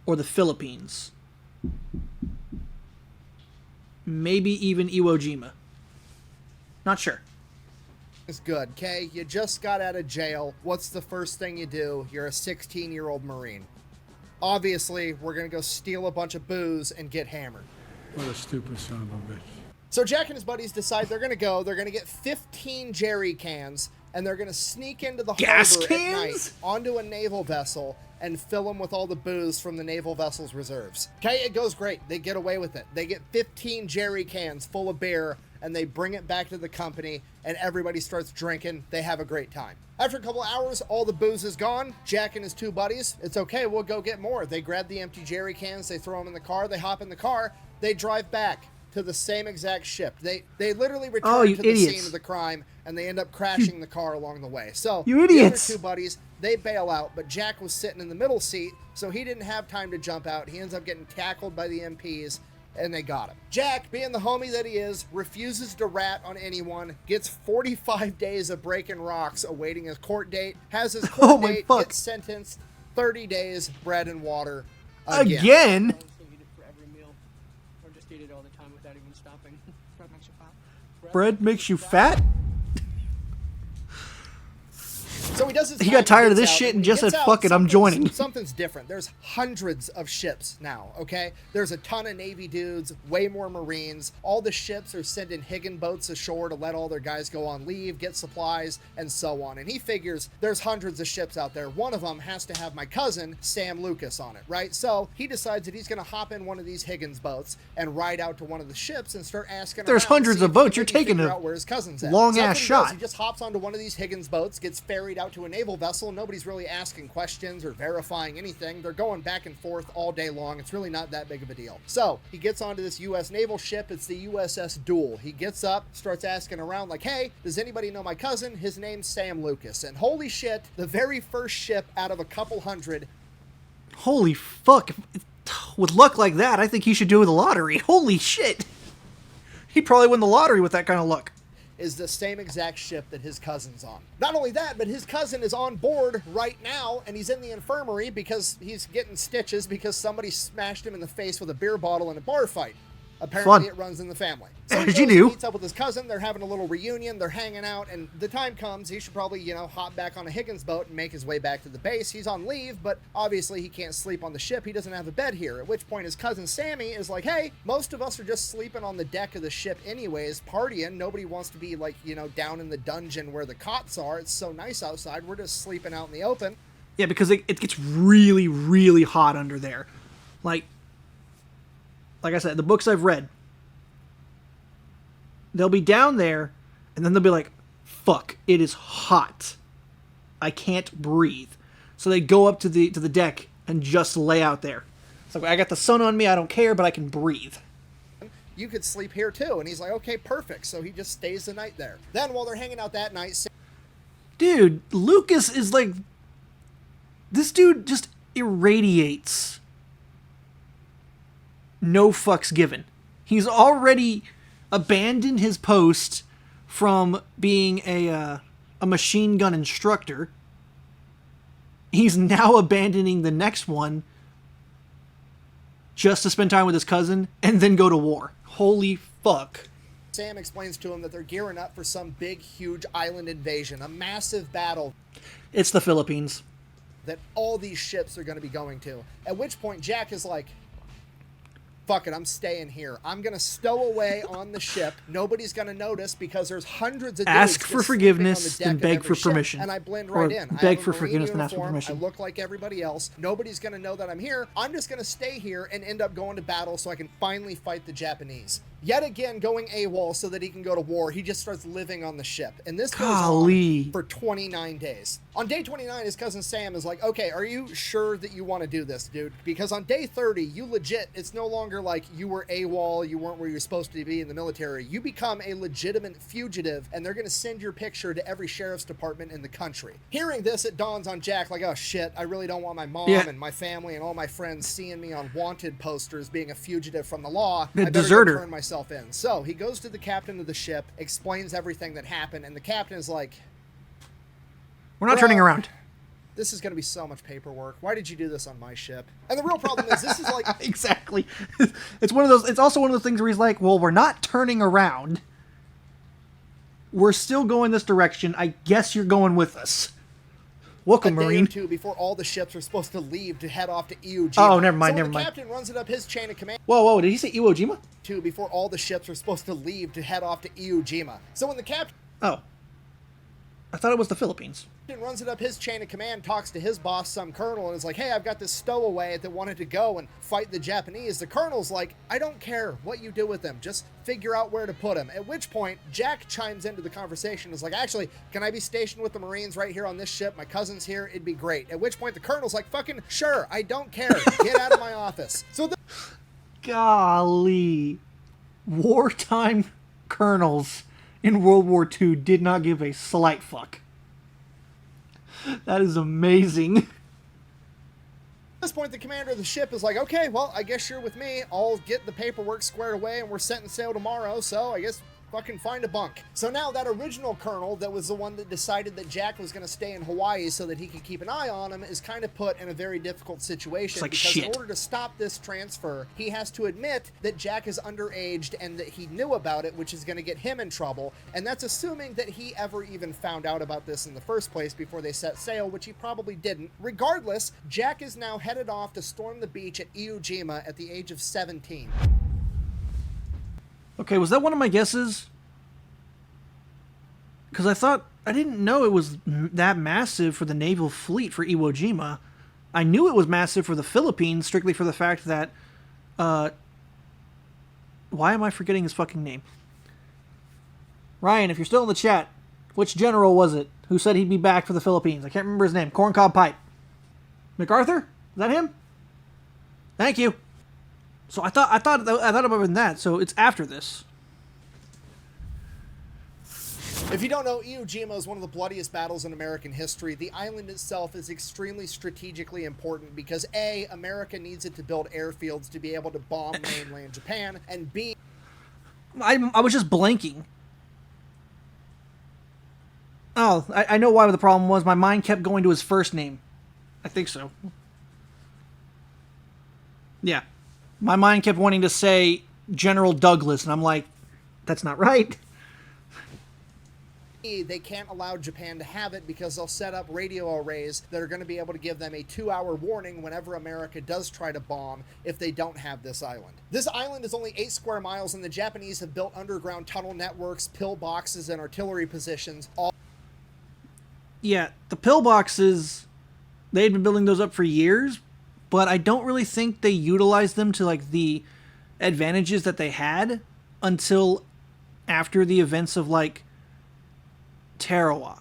S1: or the Philippines. Maybe even Iwo Jima. Not sure.
S2: It's good, okay? You just got out of jail. What's the first thing you do? You're a 16-year-old Marine. Obviously, we're going to go steal a bunch of booze and get hammered.
S8: What a stupid son of a bitch.
S2: So Jack and his buddies decide they're going to get 15 jerry cans, and they're going to sneak into the harbor at night onto a naval vessel and fill them with all the booze from the naval vessel's reserves. Okay, it goes great. They get away with it. They get 15 jerry cans full of beer, and they bring it back to the company, and everybody starts drinking. They have a great time. After a couple hours, all the booze is gone. Jack and his 2 buddies, it's okay, we'll go get more. They grab the empty jerry cans, they throw them in the car, they hop in the car, they drive back to the same exact ship. They literally return to the scene of the crime, and they end up crashing the car along the way. So the other 2 buddies, they bail out, but Jack was sitting in the middle seat, so he didn't have time to jump out. He ends up getting tackled by the MPs, and they got him. Jack, being the homie that he is, refuses to rat on anyone, gets 45 days of breaking rocks awaiting his court date, has his court date, gets sentenced, 30 days, bread and water
S1: Again?
S9: For every meal, or just eat it all the time without even stopping. Bread makes you fat.
S1: Bread makes you fat?
S2: So he does his
S1: He
S2: time,
S1: got tired of
S2: gets
S1: this
S2: out,
S1: shit and
S2: when he
S1: just
S2: gets
S1: said,
S2: out,
S1: "Fuck it, I'm joining."
S2: Something's different. There's hundreds of ships now, okay? There's a ton of Navy dudes, way more Marines. All the ships are sending Higgin boats ashore to let all their guys go on leave, get supplies, and so on. And he figures there's hundreds of ships out there. One of them has to have my cousin, Sam Lucas, on it, right? So he decides that he's going to hop in one of these Higgins boats and ride out to one of the ships and start asking
S1: There's
S2: around,
S1: hundreds
S2: see
S1: of
S2: if he can
S1: boats. You're
S2: maybe
S1: taking
S2: figure
S1: a
S2: out where his cousin's at.
S1: long-ass
S2: So that's what he does.
S1: shot.
S2: He just hops onto one of these Higgins boats, gets ferried out to a naval vessel. Nobody's really asking questions or verifying anything. They're going back and forth all day long. It's really not that big of a deal. So he gets onto this U.S. naval ship. It's the USS Duel. He gets up, starts asking around like, hey, does anybody know my cousin? His name's Sam Lucas. And holy shit, the very first ship out of a couple hundred.
S1: Holy fuck. With luck like that, I think he should do the lottery. Holy shit. He'd probably win the lottery with that kind of luck.
S2: Is the same exact ship that his cousin's on. Not only that, but his cousin is on board right now, and he's in the infirmary because he's getting stitches because somebody smashed him in the face with a beer bottle in a bar fight. Apparently, it runs in the family. So
S1: As
S2: he
S1: you
S2: goes
S1: do.
S2: and meets up with his cousin. They're having a little reunion. They're hanging out, and the time comes. He should probably, hop back on a Higgins boat and make his way back to the base. He's on leave, but obviously he can't sleep on the ship. He doesn't have a bed here. At which point his cousin Sammy is like, hey, most of us are just sleeping on the deck of the ship anyways, partying. Nobody wants to be down in the dungeon where the cots are. It's so nice outside. We're just sleeping out in the open.
S1: Yeah, because it gets really, really hot under there. Like I said, the books I've read, they'll be down there, and then they'll be like, fuck, it is hot. I can't breathe. So they go up to the deck and just lay out there. It's like, I got the sun on me, I don't care, but I can breathe.
S2: You could sleep here too. And he's like, okay, perfect. So he just stays the night there. Then while they're hanging out that night,
S1: Dude, Lucas is like... This dude just irradiates no fucks given. He's already abandoned his post from being a machine gun instructor. He's now abandoning the next one just to spend time with his cousin and then go to war. Holy fuck.
S2: Sam explains to him that they're gearing up for some big, huge island invasion, a massive battle
S1: It's the Philippines.
S2: that all these ships are going to be going to. At which point, Jack is like, fuck it, I'm staying here. I'm going to stow away on the ship. Nobody's going to notice because there's hundreds of dudes
S1: Ask for
S2: just
S1: forgiveness,
S2: sleeping on the
S1: then
S2: deck
S1: beg
S2: of
S1: for
S2: every ship,
S1: permission.
S2: And I blend
S1: Or
S2: right in. I
S1: beg
S2: have a
S1: for
S2: Marine
S1: forgiveness, then ask for
S2: uniform.
S1: permission.
S2: I look like everybody else. Nobody's going to know that I'm here. I'm just going to stay here and end up going to battle so I can finally fight the Japanese. Yet again, going AWOL so that he can go to war. He just starts living on the ship. And this goes
S1: Golly.
S2: on for 29 days. On day 29, his cousin Sam is like, okay, are you sure that you want to do this, dude? Because on day 30, you legit, it's no longer like you were AWOL, you weren't where you're supposed to be in the military. You become a legitimate fugitive, and they're going to send your picture to every sheriff's department in the country. Hearing this, it dawns on Jack like, oh shit, I really don't want my mom and my family and all my friends seeing me on wanted posters being a fugitive from the law.
S1: A
S2: I better
S1: deserter.
S2: go turn myself in. So he goes to the captain of the ship, explains everything that happened, and the captain is like,
S1: We're not
S2: Bro.
S1: turning around.
S2: this is going to be so much paperwork. Why did you do this on my ship? And the real problem is this is like,
S1: Exactly. It's one of those. It's also one of those things where he's like, well, we're not turning around. We're still going this direction. I guess you're going with us. Welcome,
S2: a day or
S1: Marine.
S2: two before all the ships are supposed to leave to head off to Iwo Jima.
S1: Oh, never mind,
S2: So when
S1: never
S2: the
S1: mind.
S2: captain runs it up his chain of command
S1: Whoa, did he say Iwo Jima?
S2: too before all the ships are supposed to leave to head off to Iwo Jima. So when the captain
S1: Oh. I thought it was the Philippines.
S2: runs it up his chain of command, talks to his boss, some colonel, and is like, hey, I've got this stowaway that wanted to go and fight the Japanese. The colonel's like, I don't care what you do with them. Just figure out where to put him. At which point, Jack chimes into the conversation and is like, actually, can I be stationed with the Marines right here on this ship? My cousin's here. It'd be great. At which point, the colonel's like, fucking sure, I don't care. Get out of my office. So
S1: Golly. Wartime colonels in World War II did not give a slight fuck. That is amazing.
S2: at this point, the commander of the ship is like, okay, well, I guess you're with me. I'll get the paperwork squared away and we're setting sail tomorrow. So I guess Fucking find a bunk. So now that original colonel that was the one that decided that Jack was going to stay in Hawaii so that he could keep an eye on him is kind of put in a very difficult situation
S1: like
S2: because
S1: shit.
S2: in order to stop this transfer, he has to admit that Jack is underaged and that he knew about it, which is going to get him in trouble. And that's assuming that he ever even found out about this in the first place before they set sail, which he probably didn't. Regardless, Jack is now headed off to storm the beach at Iwo Jima at the age of 17.
S1: Okay, was that one of my guesses? Because I didn't know it was that massive for the naval fleet for Iwo Jima. I knew it was massive for the Philippines, strictly for the fact that, why am I forgetting his fucking name? Ryan, if you're still in the chat, which general was it who said he'd be back for the Philippines? I can't remember his name. Corncob Pipe. MacArthur? Is that him? Thank you. So I thought it might have been that. So it's after this.
S2: If you don't know, Iwo Jima is one of the bloodiest battles in American history. The island itself is extremely strategically important because A, America needs it to build airfields to be able to bomb mainland Japan, and B...
S1: I was just blanking. Oh, I know why the problem was. My mind kept going to his first name. I think so. Yeah. My mind kept wanting to say General Douglas, and I'm like, that's not right.
S2: They can't allow Japan to have it because they'll set up radio arrays that are going to be able to give them a 2-hour warning whenever America does try to bomb if they don't have this island. This island is only 8 square miles, and the Japanese have built underground tunnel networks, pillboxes, and artillery positions.
S1: Yeah, the pillboxes, they'd been building those up for years, but I don't really think they utilized them to like the advantages that they had until after the events of like Tarawa.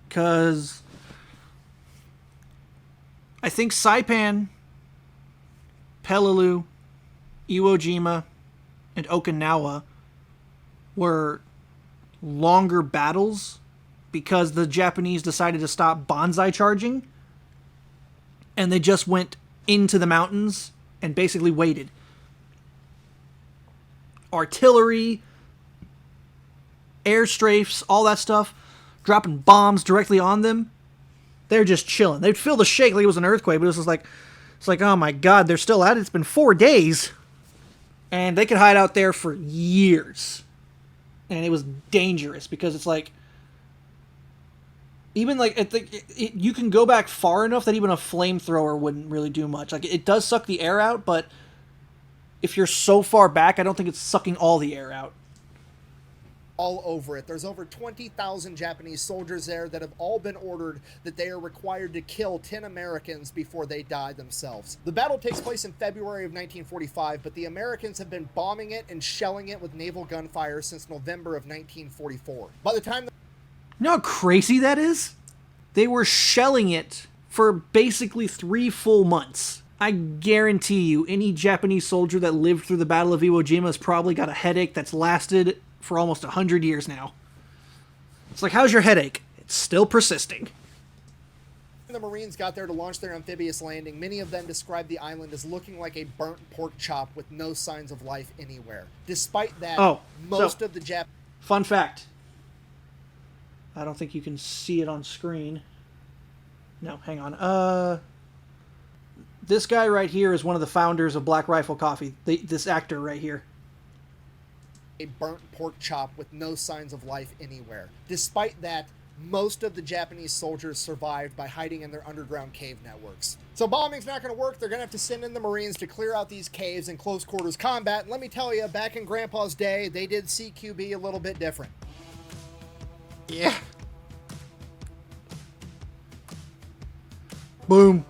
S1: Because I think Saipan, Peleliu, Iwo Jima, and Okinawa were longer battles because the Japanese decided to stop banzai charging and they just went into the mountains and basically waited. Artillery, airstrafes, all that stuff, dropping bombs directly on them. They're just chilling. They'd feel the shake like it was an earthquake, but it was just like, it's like, oh my god, they're still at it. It's been 4 days. And they could hide out there for years. And it was dangerous because it's like, even like, you can go back far enough that even a flamethrower wouldn't really do much. Like, it does suck the air out, but if you're so far back, I don't think it's sucking all the air out.
S2: All over it. There's over 20,000 Japanese soldiers there that have all been ordered that they are required to kill 10 Americans before they die themselves. The battle takes place in February of 1945, but the Americans have been bombing it and shelling it with naval gunfire since November of 1944. By the time...
S1: You know how crazy that is? They were shelling it for basically 3 full months. I guarantee you, any Japanese soldier that lived through the Battle of Iwo Jima has probably got a headache that's lasted for almost 100 years now. It's like, how's your headache? It's still persisting.
S2: When the Marines got there to launch their amphibious landing, many of them described the island as looking like a burnt pork chop with no signs of life anywhere. Despite that, most of the Japanese...
S1: Fun fact. I don't think you can see it on screen. No, hang on. This guy right here is one of the founders of Black Rifle Coffee. This actor right here.
S2: A burnt pork chop with no signs of life anywhere. Despite that, most of the Japanese soldiers survived by hiding in their underground cave networks. So bombing's not going to work. They're going to have to send in the Marines to clear out these caves in close quarters combat. And let me tell you, back in Grandpa's day, they did CQB a little bit different.
S1: Yeah. Boom.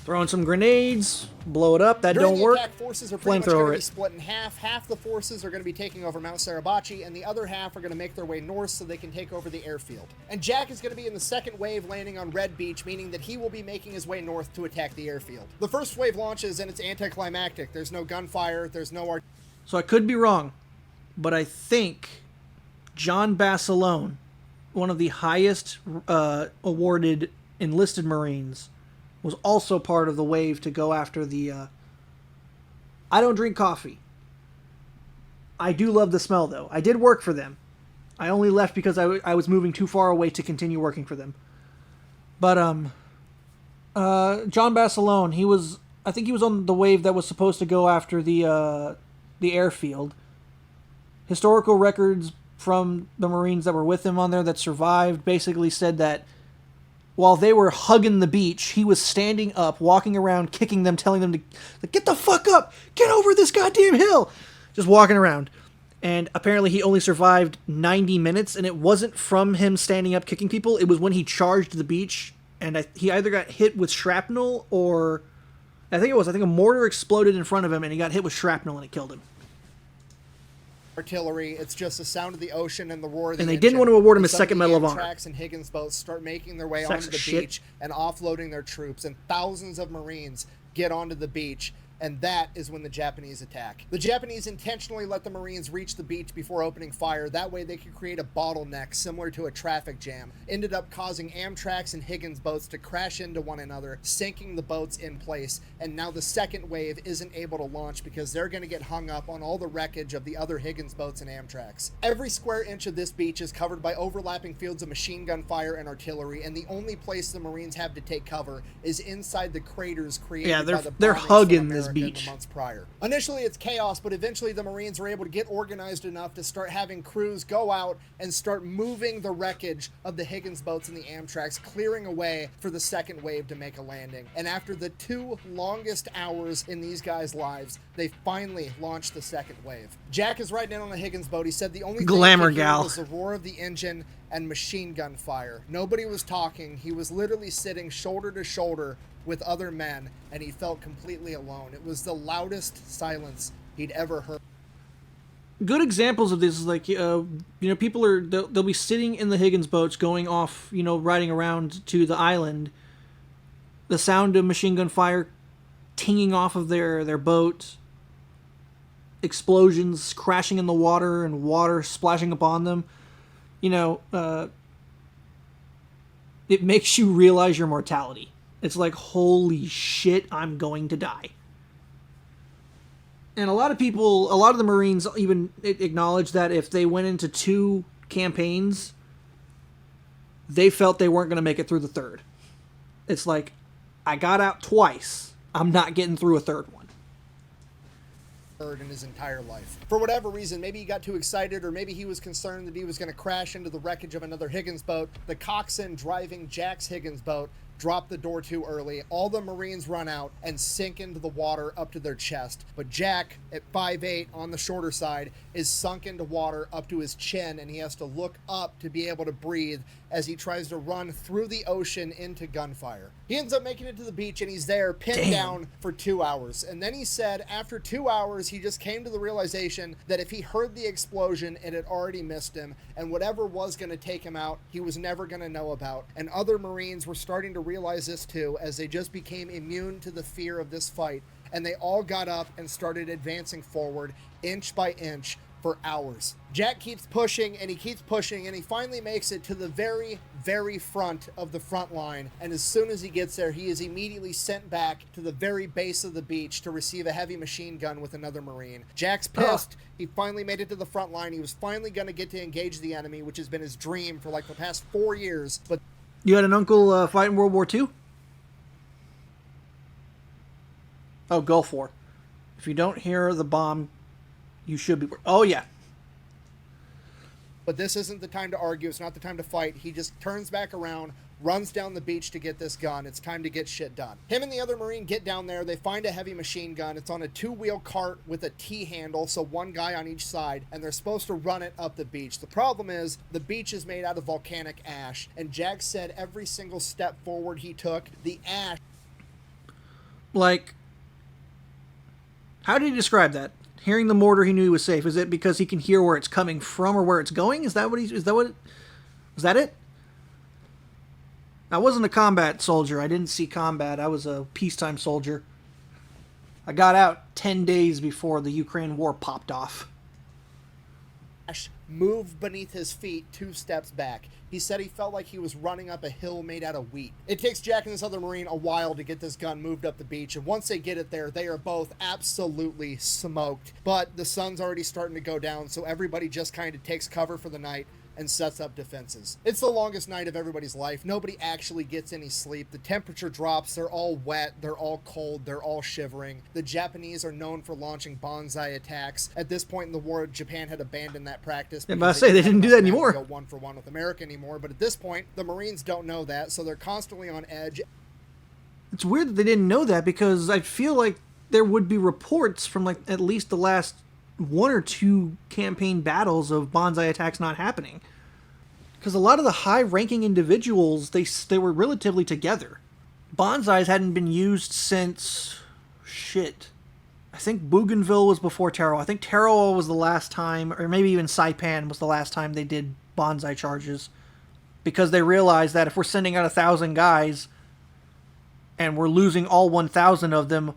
S1: Throwing some grenades, blow it up. That
S2: During
S1: don't
S2: the
S1: work.
S2: attack, forces are pretty much going to
S1: Flamethrower
S2: be
S1: it.
S2: split in half. Half the forces are going to be taking over Mount Suribachi, and the other half are going to make their way north so they can take over the airfield. And Jack is going to be in the second wave landing on Red Beach, meaning that he will be making his way north to attack the airfield. The first wave launches, and it's anticlimactic. There's no gunfire. There's no...
S1: So I could be wrong, but I think John Basilone, one of the highest awarded enlisted Marines, was also part of the wave to go after the I don't drink coffee. I do love the smell, though. I did work for them. I only left because I was moving too far away to continue working for them. But, John Basilone, I think he was on the wave that was supposed to go after the airfield. Historical records from the Marines that were with him on there that survived basically said that while they were hugging the beach, he was standing up, walking around, kicking them, telling them to get the fuck up, get over this goddamn hill, just walking around. And apparently he only survived 90 minutes, and it wasn't from him standing up kicking people, it was when he charged the beach, and he either got hit with shrapnel or I think a mortar exploded in front of him and he got hit with shrapnel and it killed him.
S2: Artillery, it's just the sound of the ocean and the roar of the
S1: And they
S2: engine.
S1: didn't want to award him
S2: And
S1: his
S2: some
S1: second
S2: the
S1: Medal of Honor.
S2: Amtrak's and Higgins boats start making their way
S1: Sacks
S2: onto
S1: of
S2: the
S1: shit.
S2: beach and offloading their troops, and thousands of Marines get onto the beach. And that is when the Japanese attack. The Japanese intentionally let the Marines reach the beach before opening fire. That way they could create a bottleneck similar to a traffic jam. Ended up causing Amtrak's and Higgins boats to crash into one another, sinking the boats in place. And now the second wave isn't able to launch because they're going to get hung up on all the wreckage of the other Higgins boats and Amtrak's. Every square inch of this beach is covered by overlapping fields of machine gun fire and artillery, and the only place the Marines have to take cover is inside the craters created by the
S1: they're
S2: bombings from
S1: hugging this
S2: America in
S1: beach.
S2: the months prior. Initially, it's chaos, but eventually the Marines are able to get organized enough to start having crews go out and start moving the wreckage of the Higgins boats and the Amtrak's, clearing a way for the second wave to make a landing. And after the 2 longest hours in these guys' lives, they finally launched the second wave. Jack is riding in on the Higgins boat. He said the only
S1: Glamour
S2: thing he could hear
S1: gal.
S2: was the roar of the engine and machine gun fire. Nobody was talking. He was literally sitting shoulder to shoulder with other men, and he felt completely alone. It was the loudest silence he'd ever heard.
S1: Good examples of this is like, people they'll be sitting in the Higgins boats going off, riding around to the island. The sound of machine gun fire tinging off of their boat, explosions crashing in the water and water splashing upon them. It makes you realize your mortality. It's like, holy shit, I'm going to die. And a lot of the Marines even acknowledge that if they went into 2 campaigns, they felt they weren't going to make it through the third. It's like, I got out twice. I'm not getting through a third one.
S2: In his entire life. For whatever reason, maybe he got too excited, or maybe he was concerned that he was going to crash into the wreckage of another Higgins boat. The coxswain driving Jack's Higgins boat dropped the door too early. All the Marines run out and sink into the water up to their chest. But Jack, at 5'8", on the shorter side, is sunk into water up to his chin, and he has to look up to be able to breathe as he tries to run through the ocean into gunfire. He ends up making it to the beach, and he's there pinned down for 2 hours. And then he said after 2 hours, he just came to the realization that if he heard the explosion, it had already missed him, and whatever was going to take him out, he was never going to know about. And other Marines were starting to realize this too, as they just became immune to the fear of this fight, and they all got up and started advancing forward, inch by inch, for hours. Jack keeps pushing, and he keeps pushing, and he finally makes it to the very, very front of the front line. And as soon as he gets there, he is immediately sent back to the very base of the beach to receive a heavy machine gun with another Marine. Jack's pissed. He finally made it to the front line. He was finally going to get to engage the enemy, which has been his dream for like the past 4 years. But
S1: You had an uncle fight in World War II? Oh, Gulf War. If you don't hear the bomb, you should be... Oh, yeah.
S2: But this isn't the time to argue. It's not the time to fight. He just turns back around, runs down the beach to get this gun. It's time to get shit done. Him and the other Marine get down there. They find a heavy machine gun. It's on a 2-wheel cart with a T-handle, so one guy on each side, and they're supposed to run it up the beach. The problem is the beach is made out of volcanic ash, and Jack said every single step forward he took, the ash...
S1: Like, how did he describe that? Hearing the mortar, he knew he was safe. Is it because he can hear where it's coming from or where it's going? Was that it? I wasn't a combat soldier. I didn't see combat. I was a peacetime soldier. I got out 10 days before the Ukraine war popped off.
S2: moved beneath his feet 2 steps back. He said he felt like he was running up a hill made out of wheat. It takes Jack and this other Marine a while to get this gun moved up the beach, and once they get it there, they are both absolutely smoked. But the sun's already starting to go down, so everybody just kind of takes cover for the night and sets up defenses. It's the longest night of everybody's life. Nobody actually gets any sleep. The temperature drops. They're all wet. They're all cold. They're all shivering. The Japanese are known for launching bonsai attacks. At this point in the war, Japan had abandoned that practice.
S1: Yeah, but I say they didn't do that
S2: have
S1: anymore.
S2: to go 1-for-1 with America anymore. But at this point, the Marines don't know that, so they're constantly on edge.
S1: It's weird that they didn't know that, because I feel like there would be reports from like at least the last 1 or 2 campaign battles of bonsai attacks not happening. Because a lot of the high-ranking individuals, they were relatively together. Bonsais hadn't been used since... shit. I think Bougainville was before Tarawa. I think Tarawa was the last time, or maybe even Saipan was the last time they did bonsai charges. Because they realized that if we're sending out 1,000 guys, and we're losing all 1,000 of them,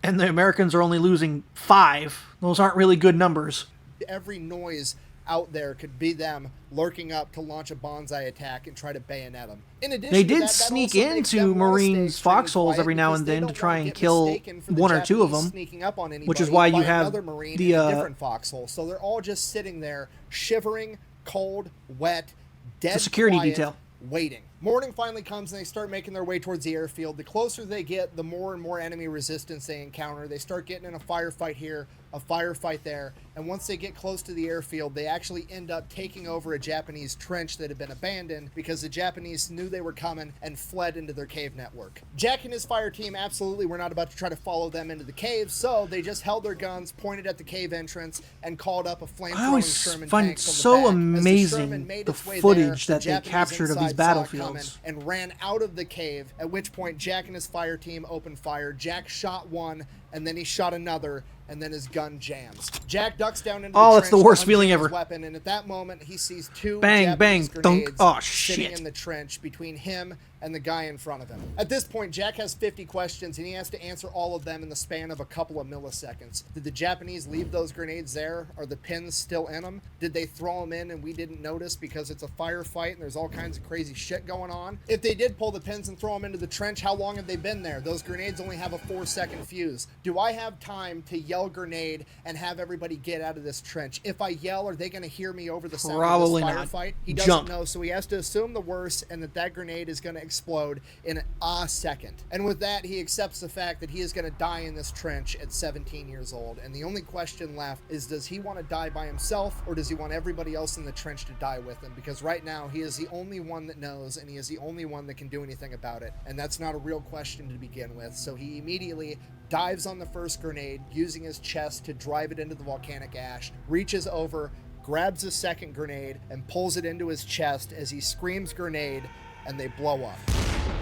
S1: and the Americans are only losing 5, those aren't really good numbers.
S2: Every noise out there could be them lurking up to launch a bonsai attack and try to bayonet them. In addition,
S1: They did
S2: that
S1: sneak
S2: also makes
S1: into
S2: them wanna stay
S1: Marines'
S2: extremely
S1: foxholes
S2: quiet
S1: every now
S2: because
S1: and
S2: they
S1: then to
S2: don't
S1: try
S2: wanna
S1: and
S2: get
S1: kill
S2: mistaken for the
S1: 1 or 2 of
S2: Japanese
S1: them,
S2: sneaking up on
S1: which is
S2: anybody
S1: why you
S2: by
S1: have
S2: another Marine
S1: the,
S2: in a different foxhole. So they're all just sitting there, shivering, cold, wet, dead
S1: security
S2: quiet,
S1: detail.
S2: waiting. Morning finally comes and they start making their way towards the airfield. The closer they get, the more and more enemy resistance they encounter. They start getting in a firefight here, a firefight there, and once they get close to the airfield, they actually end up taking over a Japanese trench that had been abandoned because the Japanese knew they were coming and fled into their cave network. Jack and his fire team absolutely were not about to try to follow them into the cave, so they just held their guns, pointed at the cave entrance, and called up a
S1: I
S2: flamethrower
S1: always
S2: Sherman
S1: find
S2: tank
S1: it
S2: from the
S1: so
S2: back. As the
S1: amazing
S2: Sherman made
S1: the
S2: its way
S1: footage
S2: there,
S1: that
S2: the
S1: they
S2: Japanese
S1: captured of these
S2: inside saw it
S1: battlefields.
S2: coming and ran out of the cave, at which point Jack and his fire team opened fire. Jack shot one, and then he shot another, and then his gun jams. Jack ducks down into
S1: Oh,
S2: the
S1: that's the
S2: trench
S1: worst
S2: to
S1: feeling
S2: unjam his
S1: ever.
S2: weapon, and at that moment, he sees 2
S1: Bang,
S2: Japanese
S1: bang, thunk.
S2: grenades
S1: Oh,
S2: sitting
S1: shit.
S2: in the trench between him and the guy in front of him. At this point, Jack has 50 questions, and he has to answer all of them in the span of a couple of milliseconds. Did the Japanese leave those grenades there? Are the pins still in them? Did they throw them in and we didn't notice because it's a firefight and there's all kinds of crazy shit going on? If they did pull the pins and throw them into the trench, how long have they been there? Those grenades only have a 4-second fuse. Do I have time to yell grenade and have everybody get out of this trench? If I yell, are they going to hear me over the sound
S1: Probably
S2: of
S1: not.
S2: this firefight? He doesn't
S1: Jump.
S2: know, so he has to assume the worst and that grenade is going to explode in a second. And with that, he accepts the fact that he is going to die in this trench at 17 years old. And the only question left is, does he want to die by himself, or does he want everybody else in the trench to die with him? Because right now, he is the only one that knows, and he is the only one that can do anything about it. And that's not a real question to begin with. So he immediately dives on the first grenade, using his chest to drive it into the volcanic ash, reaches over, grabs the second grenade, and pulls it into his chest as he screams grenade, and they blow up.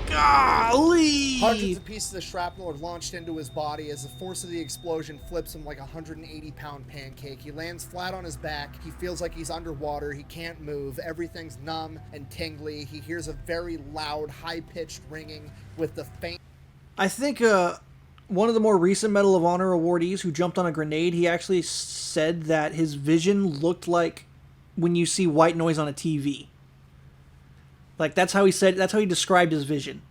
S1: Golly!
S2: Hundreds of pieces of shrapnel are launched into his body as the force of the explosion flips him like a 180-pound pancake. He lands flat on his back. He feels like he's underwater. He can't move. Everything's numb and tingly. He hears a very loud, high-pitched ringing with the faint...
S1: I think one of the more recent Medal of Honor awardees who jumped on a grenade, he actually said that his vision looked like when you see white noise on a TV. Like, that's how he described his vision.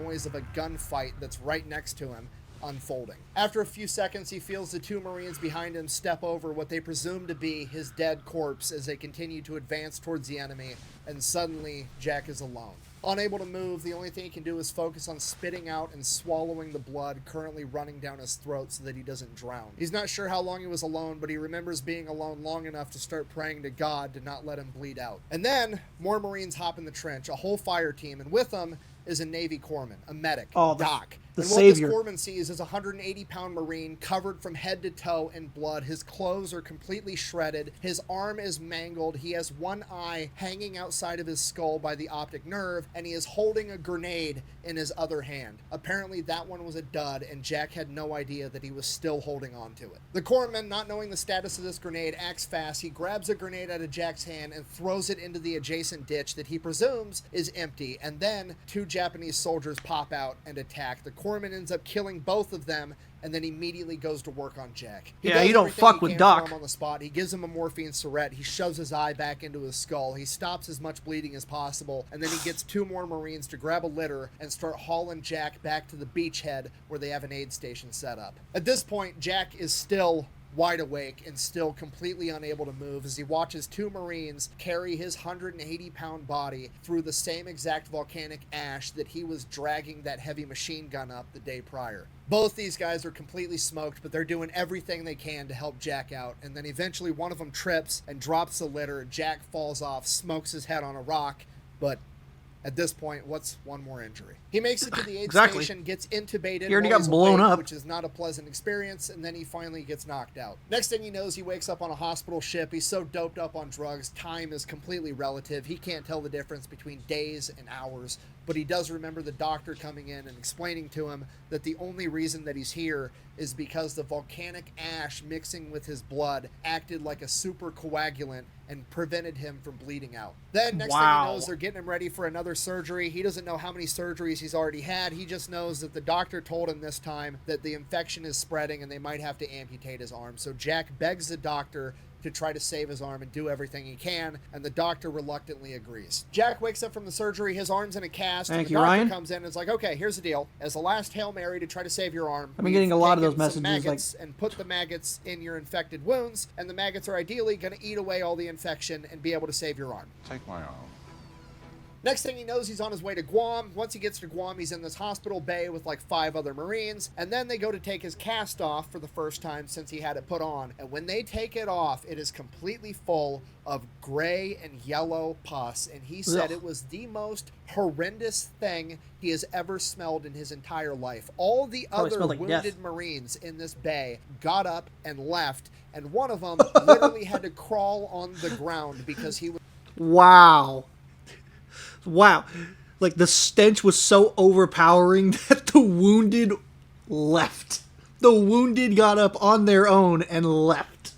S2: noise of a gunfight that's right next to him unfolding. After a few seconds, he feels the 2 Marines behind him step over what they presume to be his dead corpse as they continue to advance towards the enemy, and suddenly Jack is alone. Unable to move, the only thing he can do is focus on spitting out and swallowing the blood currently running down his throat so that he doesn't drown. He's not sure how long he was alone, but he remembers being alone long enough to start praying to God to not let him bleed out. And then, more Marines hop in the trench, a whole fire team, and with them is a Navy corpsman, a medic, Doc.
S1: The
S2: and
S1: savior.
S2: what this corpsman sees is a 180-pound Marine covered from head to toe in blood. His clothes are completely shredded. His arm is mangled. He has one eye hanging outside of his skull by the optic nerve, and he is holding a grenade in his other hand. Apparently that one was a dud, and Jack had no idea that he was still holding on to it. The corpsman, not knowing the status of this grenade, acts fast. He grabs a grenade out of Jack's hand and throws it into the adjacent ditch that he presumes is empty, and then 2 Japanese soldiers pop out and attack. The corpsman Corman ends up killing both of them, and then immediately goes to work on Jack. He
S1: Yeah,
S2: does
S1: you don't
S2: everything
S1: fuck
S2: he
S1: with
S2: can for
S1: Doc.
S2: him on the spot. He gives him a morphine syringe. He shoves his eye back into his skull. He stops as much bleeding as possible, and then he gets 2 more Marines to grab a litter and start hauling Jack back to the beachhead where they have an aid station set up. At this point, Jack is still wide awake and still completely unable to move as he watches 2 Marines carry his 180-pound body through the same exact volcanic ash that he was dragging that heavy machine gun up the day prior. Both these guys are completely smoked, but they're doing everything they can to help Jack out, and then eventually one of them trips and drops the litter. Jack falls off, smokes his head on a rock, but at this point, what's one more injury? He makes it to the aid station, gets intubated.
S1: He already
S2: while
S1: got
S2: he's
S1: blown
S2: awake,
S1: up.
S2: which is not a pleasant experience, and then he finally gets knocked out. Next thing he knows, he wakes up on a hospital ship. He's so doped up on drugs, time is completely relative. He can't tell the difference between days and hours, but he does remember the doctor coming in and explaining to him that the only reason that he's here is because the volcanic ash mixing with his blood acted like a super coagulant and prevented him from bleeding out. Then next thing he knows, they're getting him ready for another surgery. He doesn't know how many surgeries he's already had. He just knows that the doctor told him this time that the infection is spreading and they might have to amputate his arm. So Jack begs the doctor to try to save his arm and do everything he can, and the doctor reluctantly agrees. Jack wakes up from the surgery, his arm's in a cast, and the doctor comes in and is like, okay, here's the deal. As the last Hail Mary to try to save your arm,
S1: I've been getting a lot of those messages,
S2: maggots and put the maggots in your infected wounds, and the maggots are ideally going to eat away all the infection and be able to save your arm.
S4: Take my arm.
S2: Next thing he knows, he's on his way to Guam. Once he gets to Guam, he's in this hospital bay with like 5 other Marines. And then they go to take his cast off for the first time since he had it put on. And when they take it off, it is completely full of gray and yellow pus. And he said it was the most horrendous thing he has ever smelled in his entire life. All the other wounded Marines in this bay got up and left. And one of them literally had to crawl on the ground because he was...
S1: Wow. Wow. Like, the stench was so overpowering that the wounded left. The wounded got up on their own and left.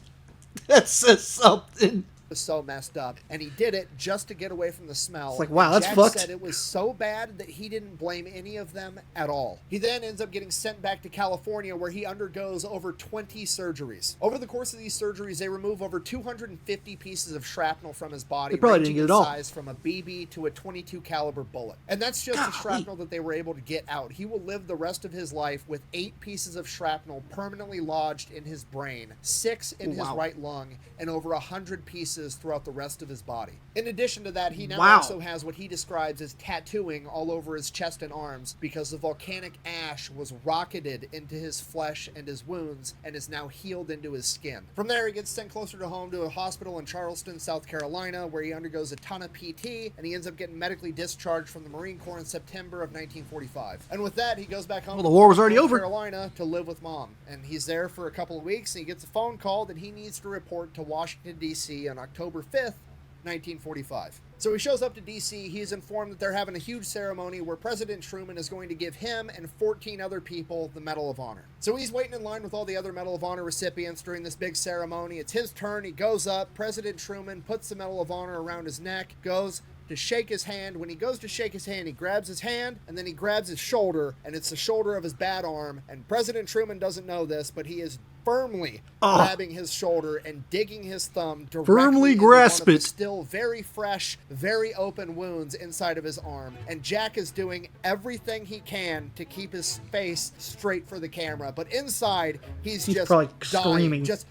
S1: That says something.
S2: So messed up, and he did it just to get away from the smell.
S1: It's like, wow, that's
S2: Jack
S1: fucked.
S2: said it was so bad that he didn't blame any of them at all. He then ends up getting sent back to California, where he undergoes over 20 surgeries. Over the course of these surgeries, they remove over 250 pieces of shrapnel from his body,
S1: They probably
S2: ranging
S1: didn't
S2: in
S1: get it all.
S2: size from a BB to a 22 caliber bullet. And that's just the shrapnel that they were able to get out. He will live the rest of his life with 8 pieces of shrapnel permanently lodged in his brain, 6 in his right lung, and over 100 pieces throughout the rest of his body. In addition to that, he now also has what he describes as tattooing all over his chest and arms because the volcanic ash was rocketed into his flesh and his wounds and is now healed into his skin. From there, he gets sent closer to home to a hospital in Charleston, South Carolina, where he undergoes a ton of PT, and he ends up getting medically discharged from the Marine Corps in September of 1945. And with that, he goes back home
S1: Well, the war was already
S2: North
S1: over.
S2: Carolina to live with mom. And he's there for a couple of weeks, and he gets a phone call that he needs to report to Washington, D.C. on October 5th, 1945. So he shows up to D.C. He's informed that they're having a huge ceremony where President Truman is going to give him and 14 other people the Medal of Honor. So he's waiting in line with all the other Medal of Honor recipients during this big ceremony. It's his turn. He goes up. President Truman puts the Medal of Honor around his neck, goes to shake his hand. When he goes to shake his hand, he grabs his hand, and then he grabs his shoulder, and it's the shoulder of his bad arm. And President Truman doesn't know this, but he is firmly grabbing his shoulder and digging his thumb directly into one of the still very fresh, very open wounds inside of his arm. And Jack is doing everything he can to keep his face straight for the camera, but inside he's just
S1: probably
S2: dying,
S1: screaming.
S2: just...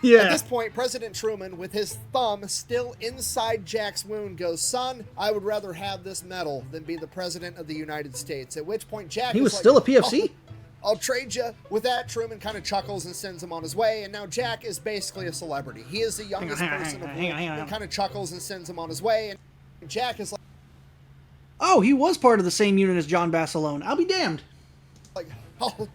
S1: Yeah.
S2: At this point, President Truman, with his thumb still inside Jack's wound, goes, "Son, I would rather have this medal than be the President of the United States." At which point, Jack
S1: He was
S2: like,
S1: still a PFC?
S2: "Oh, I'll trade you." With that, Truman kind of chuckles and sends him on his way, and now Jack is basically a celebrity. He is the youngest person of all, and kind of chuckles and sends him on his way, and Jack is
S1: Oh, he was part of the same unit as John Basilone. I'll be damned.
S2: like, "Oh,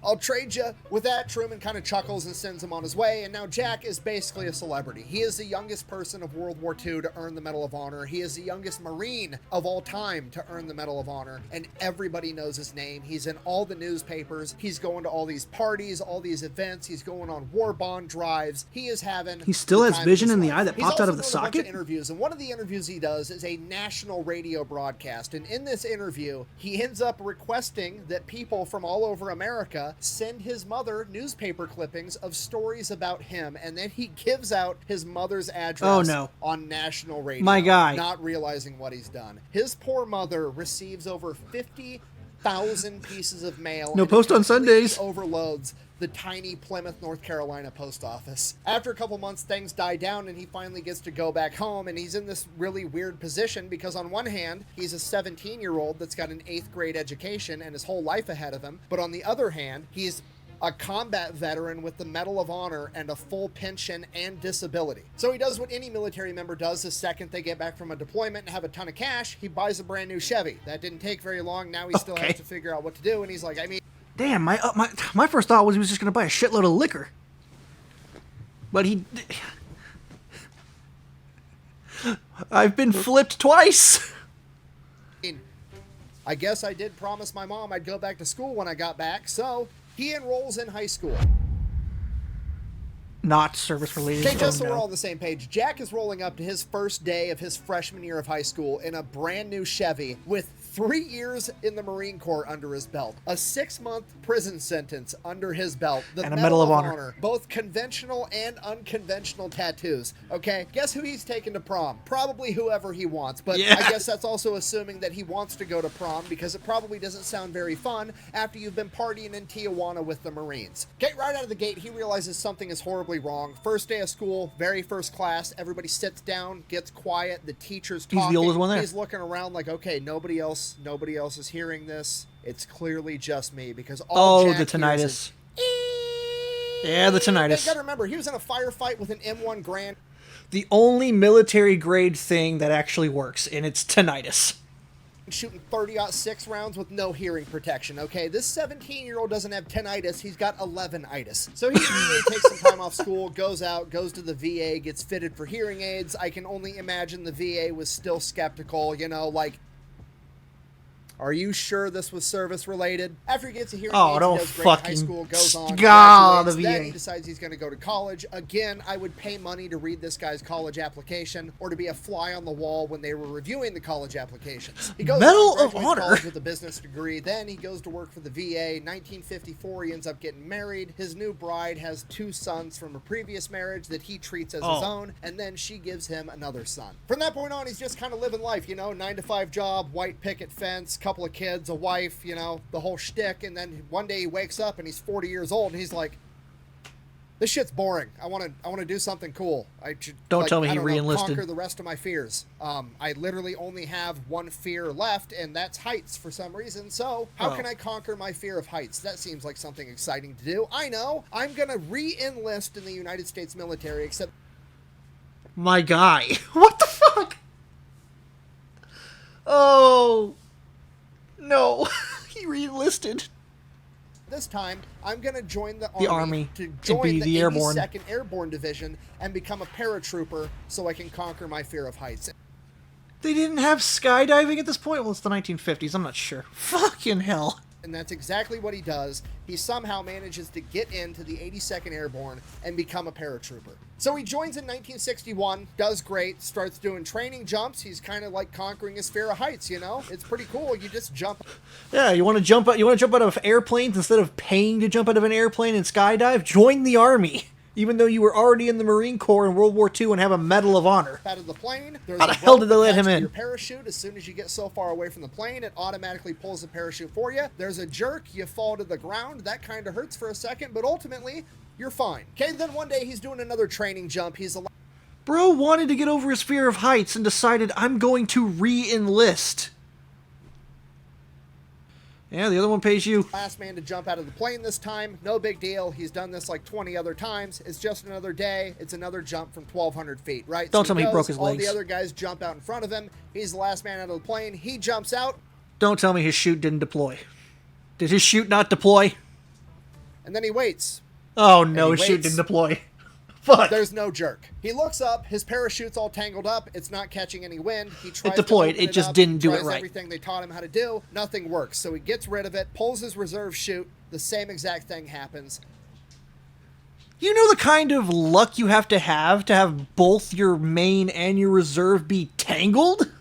S2: I'll trade you. With that, Truman kind of chuckles and sends him on his way, and now Jack is basically a celebrity. He is the youngest person of World War II to earn the Medal of Honor. He is the youngest Marine of all time to earn the Medal of Honor, and everybody knows his name. He's in all the newspapers. He's going to all these parties, all these events. He's going on war bond drives. He is having...
S1: He still has vision in the
S2: life.
S1: eye that
S2: He's
S1: popped out of the
S2: also doing a bunch
S1: socket?
S2: interviews, and one of the interviews he does is a national radio broadcast, and in this interview, he ends up requesting that people from all over America send his mother newspaper clippings of stories about him, and then he gives out his mother's address on national radio.
S1: My guy.
S2: Not realizing what he's done. His poor mother receives over 50,000 pieces of mail.
S1: No
S2: and
S1: post on
S2: completely
S1: Sundays.
S2: Overloads the tiny Plymouth, North Carolina post office. After a couple months, things die down and he finally gets to go back home, and he's in this really weird position because on one hand, he's a 17-year-old that's got an 8th grade education and his whole life ahead of him, but on the other hand, he's a combat veteran with the Medal of Honor and a full pension and disability. So he does what any military member does the second they get back from a deployment and have a ton of cash. He buys a brand new Chevy. That didn't take very long. Now he still has to figure out what to do, and he's like, I mean...
S1: Damn, my first thought was he was just going to buy a shitload of liquor. But he... I've been flipped twice.
S2: I guess I did promise my mom I'd go back to school when I got back, so he enrolls in high school.
S1: Not service-related.
S2: Okay, just so we're all on the same page, Jack is rolling up to his first day of his freshman year of high school in a brand new Chevy with 3 years in the Marine Corps under his belt, a 6-month prison sentence under his belt, the
S1: and a Medal of Honor.
S2: Both conventional and unconventional tattoos. Okay, guess who he's taking to prom? Probably whoever he wants, but
S1: yeah.
S2: I guess that's also assuming that he wants to go to prom because it probably doesn't sound very fun after you've been partying in Tijuana with the Marines. Okay, right out of the gate, he realizes something is horribly wrong. First day of school, very first class, everybody sits down, gets quiet, the teacher's talking.
S1: He's the oldest one there.
S2: He's looking around like, okay, nobody else is hearing this. It's clearly just me because all Jack
S1: the tinnitus.
S2: hears is,
S1: yeah, the tinnitus.
S2: You gotta remember, he was in a firefight with an M1 Grand.
S1: The only military grade thing that actually works, and it's tinnitus.
S2: Shooting 30-06 rounds with no hearing protection, okay? This 17-year-old doesn't have tinnitus, he's got 11-itis. So he immediately takes some time off school, goes out, goes to the VA, gets fitted for hearing aids. I can only imagine the VA was still skeptical, you know, like, are you sure this was service related? After he gets a hearing aids,
S1: don't
S2: he does great in high
S1: fucking
S2: school, goes on,
S1: God,
S2: graduates.
S1: the
S2: Then
S1: VA.
S2: he decides he's going to go to college. Again, I would pay money to read this guy's college application or to be a fly on the wall when they were reviewing the college applications. He goes
S1: Medal
S2: on,
S1: of
S2: graduates
S1: Honor.
S2: college with a business degree. Then he goes to work for the VA. 1954, he ends up getting married. His new bride has 2 sons from a previous marriage that he treats as his own, and then she gives him another son. From that point on, he's just kind of living life, you know, 9-to-5 job, white picket fence, couple of kids, a wife, you know, the whole shtick. And then one day he wakes up and he's 40 years old and he's like, this shit's boring. I want to do something cool. I should,
S1: Don't tell me he
S2: I don't know,
S1: re-enlisted.
S2: conquer the rest of my fears. I literally only have one fear left, and that's heights for some reason. So how can I conquer my fear of heights? That seems like something exciting to do. I know. I'm gonna re-enlist in the United States military, except
S1: My guy. What the fuck? Oh. No. He re-enlisted.
S2: this time, I'm going to join the
S1: Army
S2: to
S1: and
S2: join
S1: be the airborne.
S2: 82nd Airborne Division and become a paratrooper so I can conquer my fear of heights.
S1: They didn't have skydiving at this point? Well, it's the 1950s. I'm not sure. Fucking hell.
S2: And that's exactly what he does. He somehow manages to get into the 82nd Airborne and become a paratrooper. So he joins in 1961, does great, starts doing training jumps. He's kind of like conquering his fear of heights, you know? It's pretty cool. You just jump.
S1: Yeah, you want to jump out? You want to jump out of airplanes instead of paying to jump out of an airplane and skydive? Join the Army. Even though you were already in the Marine Corps in World War II and have a Medal of Honor.
S2: Out of the plane. There's
S1: How the
S2: a
S1: hell
S2: rope
S1: did they let him
S2: attached to
S1: in?
S2: Your parachute. As soon as you get so far away from the plane, it automatically pulls the parachute for you. There's a jerk. You fall to the ground. That kind of hurts for a second, but ultimately, you're fine. Okay, then one day he's doing another training jump. He's
S1: Bro wanted to get over his fear of heights and decided, I'm going to re-enlist. Yeah, the other one pays you.
S2: last man to jump out of the plane this time. No big deal. He's done this like 20 other times. It's just another day. It's another jump from 1,200 feet, right?
S1: Don't tell me he broke his
S2: All
S1: legs.
S2: the other guys jump out in front of him. He's the last man out of the plane. He jumps out.
S1: Don't tell me his chute didn't deploy. Did his chute not deploy?
S2: And then he waits.
S1: Oh no,
S2: he
S1: his chute
S2: waits.
S1: didn't deploy. Fuck.
S2: There's no jerk. He looks up, his parachute's all tangled up, it's not catching any wind. He tries
S1: deployed,
S2: to open
S1: it just
S2: up,
S1: didn't do it
S2: tries
S1: right.
S2: everything they taught him how to do, nothing works. So he gets rid of it, pulls his reserve chute, the same exact thing happens.
S1: You know the kind of luck you have to both your main and your reserve be tangled?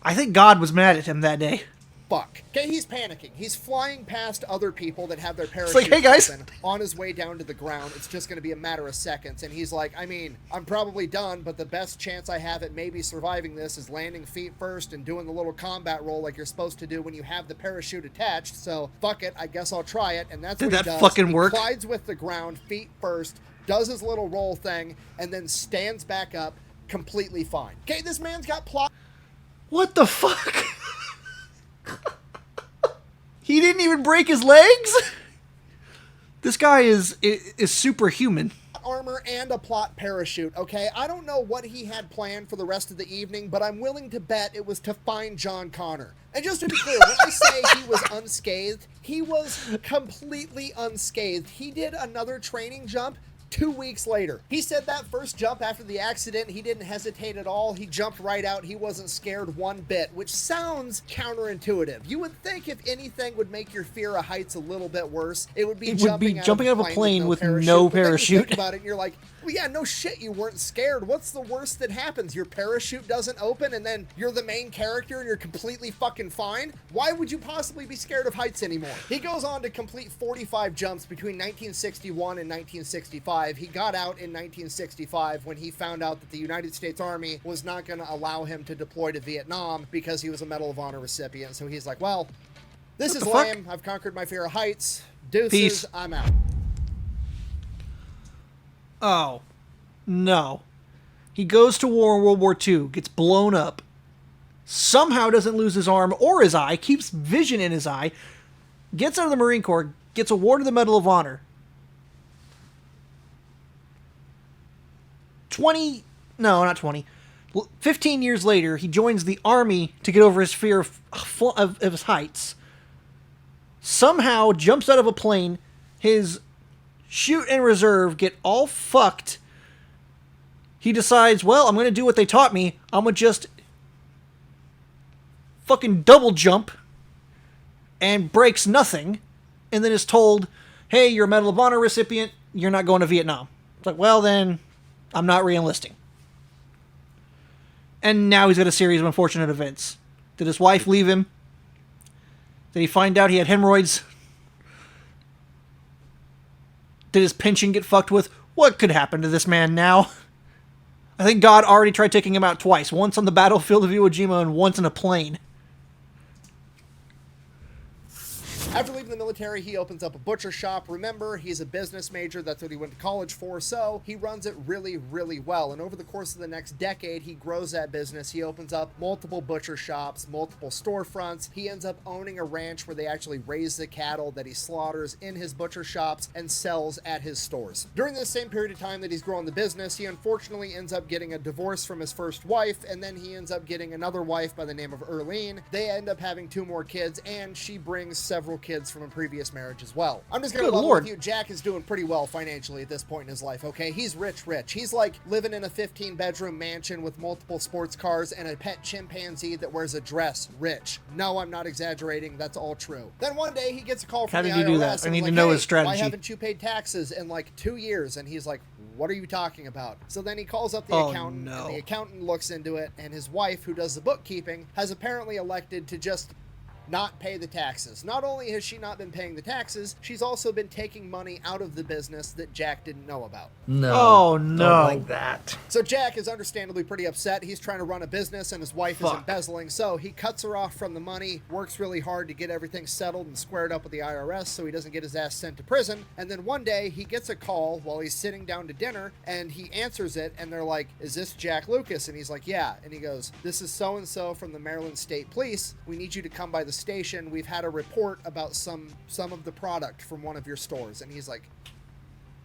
S1: I think God was mad at him that day.
S2: Fuck. Okay, he's panicking. He's flying past other people that have their parachutes
S1: like, "Hey, guys."
S2: open on his way down to the ground. It's just going to be a matter of seconds. And he's like, I mean, I'm probably done, but the best chance I have at maybe surviving this is landing feet first and doing the little combat roll like you're supposed to do when you have the parachute attached. So, fuck it. I guess I'll try it. And that's
S1: Did
S2: what he
S1: that
S2: does.
S1: fucking
S2: He
S1: work?
S2: glides with the ground, feet first, does his little roll thing, and then stands back up completely fine. Okay, this man's got plot.
S1: What the fuck? He didn't even break his legs? This guy is superhuman.
S2: Armor and a plot parachute, okay? I don't know what he had planned for the rest of the evening, but I'm willing to bet it was to find John Connor. And just to be clear, when I say he was unscathed, he was completely unscathed. He did another training jump 2 weeks later. He said that first jump after the accident, he didn't hesitate at all. He jumped right out. He wasn't scared one bit, which sounds counterintuitive. You would think if anything would make your fear of heights a little bit worse, it would be jumping out of a plane with no
S1: parachute.
S2: But then you think about it and you're like, well, yeah, no shit, you weren't scared. What's the worst that happens? Your parachute doesn't open and then you're the main character and you're completely fucking fine? Why would you possibly be scared of heights anymore? He goes on to complete 45 jumps between 1961 and 1965. He got out in 1965 when he found out that the United States Army was not going to allow him to deploy to Vietnam because he was a Medal of Honor recipient. So he's like, well, this is lame. I've conquered my fear of heights. Deuces,
S1: Peace.
S2: I'm out.
S1: Oh, no. He goes to war in World War II, gets blown up, somehow doesn't lose his arm or his eye, keeps vision in his eye, gets out of the Marine Corps, gets awarded the Medal of Honor. 15 years later, he joins the Army to get over his fear of his heights. Somehow jumps out of a plane, his chute and reserve get all fucked. He decides, well, I'm going to do what they taught me. I'm going to just fucking double jump and breaks nothing. And then is told, hey, you're a Medal of Honor recipient. You're not going to Vietnam. It's like, well, then I'm not re-enlisting. And now he's got a series of unfortunate events. Did his wife leave him? Did he find out he had hemorrhoids? Did his pension get fucked with? What could happen to this man now? I think God already tried taking him out twice. Once on the battlefield of Iwo Jima and once in a plane.
S2: After leaving the military, he opens up a butcher shop. Remember, he's a business major. That's what he went to college for. So he runs it really, really well. And over the course of the next decade, he grows that business. He opens up multiple butcher shops, multiple storefronts. He ends up owning a ranch where they actually raise the cattle that he slaughters in his butcher shops and sells at his stores. During this same period of time that he's growing the business, he unfortunately ends up getting a divorce from his first wife, and then he ends up getting another wife by the name of Erlene. They end up having 2 more kids, and she brings several kids from a previous marriage as well. I'm just gonna
S1: Good
S2: level
S1: Lord.
S2: with you. Jack is doing pretty well financially at this point in his life, okay? He's rich. He's like living in a 15-bedroom mansion with multiple sports cars and a pet chimpanzee that wears a dress. Rich. No, I'm not exaggerating. That's all true. Then one day he gets a call from
S1: How
S2: the
S1: did
S2: IRS.
S1: he do that? I
S2: and
S1: need
S2: was
S1: to
S2: like,
S1: know
S2: hey,
S1: his strategy.
S2: why haven't you paid taxes in like 2 years? And he's like, what are you talking about? So then he calls up the accountant,
S1: no.
S2: and the accountant looks into it, and his wife, who does the bookkeeping, has apparently elected to just not pay the taxes. Not only has she not been paying the taxes, she's also been taking money out of the business that Jack didn't know about.
S10: No.
S1: Oh, no.
S10: Don't like that.
S2: So Jack is understandably pretty upset. He's trying to run a business and his wife is embezzling. So he cuts her off from the money, works really hard to get everything settled and squared up with the IRS so he doesn't get his ass sent to prison. And then one day he gets a call while he's sitting down to dinner and he answers it and they're like, is this Jack Lucas? And he's like, yeah. And he goes, this is so-and-so from the Maryland State Police. We need you to come by the station. We've had a report about some of the product from one of your stores. And he's like,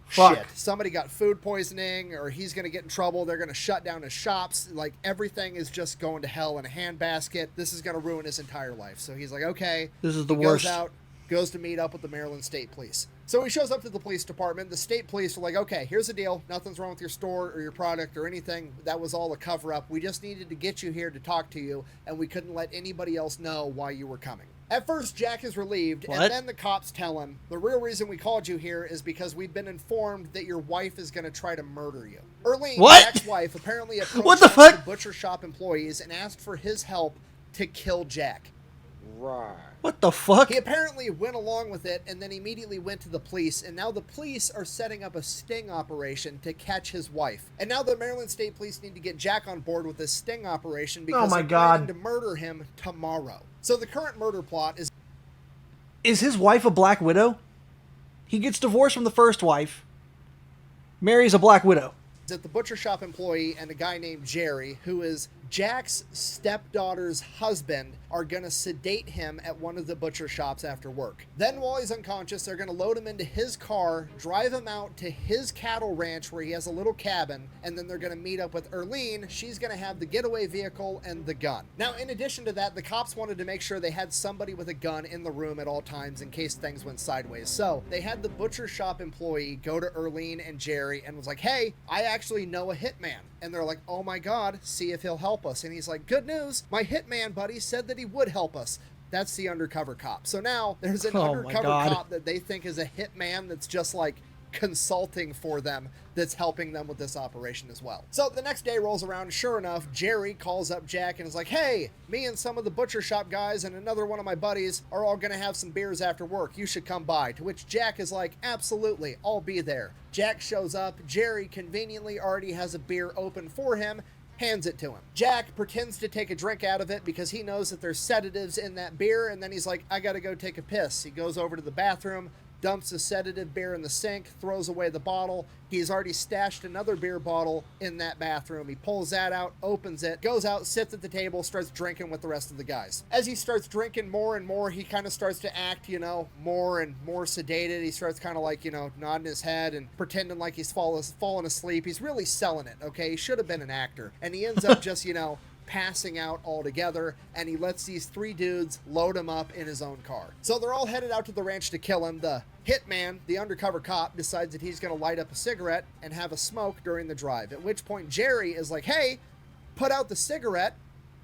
S1: Fuck.
S2: shit, somebody got food poisoning or he's going to get in trouble. They're going to shut down his shops. Like everything is just going to hell in a handbasket. This is going to ruin his entire life. So he's like, okay.
S1: This is the
S2: He
S1: worst.
S2: Goes out, goes to meet up with the Maryland State Police. So he shows up to the police department. The state police are like, okay, here's the deal. Nothing's wrong with your store or your product or anything. That was all a cover-up. We just needed to get you here to talk to you, and we couldn't let anybody else know why you were coming. At first, Jack is relieved,
S1: What?
S2: and then the cops tell him, the real reason we called you here is because we've been informed that your wife is going to try to murder you. Erlene,
S1: What?
S2: Jack's wife, apparently approached
S1: What the
S2: one of
S1: fuck?
S2: the butcher shop employees and asked for his help to kill Jack.
S4: Right.
S1: What the fuck?
S2: He apparently went along with it and then immediately went to the police, and now the police are setting up a sting operation to catch his wife. And now the Maryland State Police need to get Jack on board with this sting operation because
S1: my
S2: they're
S1: God.
S2: planning to murder him tomorrow. So the current murder plot
S1: Is his wife a Black Widow? He gets divorced from the first wife, marries a Black Widow.
S2: that the butcher shop employee and a guy named Jerry, who is Jack's stepdaughter's husband, are going to sedate him at one of the butcher shops after work. Then while he's unconscious, they're going to load him into his car, drive him out to his cattle ranch where he has a little cabin, and then they're going to meet up with Erlene. She's going to have the getaway vehicle and the gun. Now, in addition to that, the cops wanted to make sure they had somebody with a gun in the room at all times in case things went sideways. So they had the butcher shop employee go to Erlene and Jerry and was like, hey, I actually know a hitman. And they're like, oh my God, see if he'll help us. And he's like, good news, my hitman buddy said that he would help us. That's the undercover cop. So now there's an
S1: Oh my
S2: undercover
S1: God.
S2: cop that they think is a hitman that's just like consulting for them, that's helping them with this operation as well. So the next day rolls around, sure enough, Jerry calls up Jack and is like, hey, me and some of the butcher shop guys and another one of my buddies are all gonna have some beers after work. You should come by. To which Jack is like, absolutely, I'll be there. Jack shows up. Jerry conveniently already has a beer open for him, hands it to him. Jack pretends to take a drink out of it because he knows that there's sedatives in that beer, and then he's like, I gotta go take a piss. He goes over to the bathroom, dumps a sedative beer in the sink, throws away the bottle. He's already stashed another beer bottle in that bathroom. He pulls that out, opens it, goes out, sits at the table, starts drinking with the rest of the guys. As he starts drinking more and more, he kind of starts to act, more and more sedated. He starts kind of like, nodding his head and pretending like he's fallen asleep. He's really selling it, okay? He should have been an actor. And he ends up just, passing out altogether, and he lets these three dudes load him up in his own car. So they're all headed out to the ranch to kill him. The hitman, the undercover cop, decides that he's going to light up a cigarette and have a smoke during the drive, at which point Jerry is like, hey, put out the cigarette.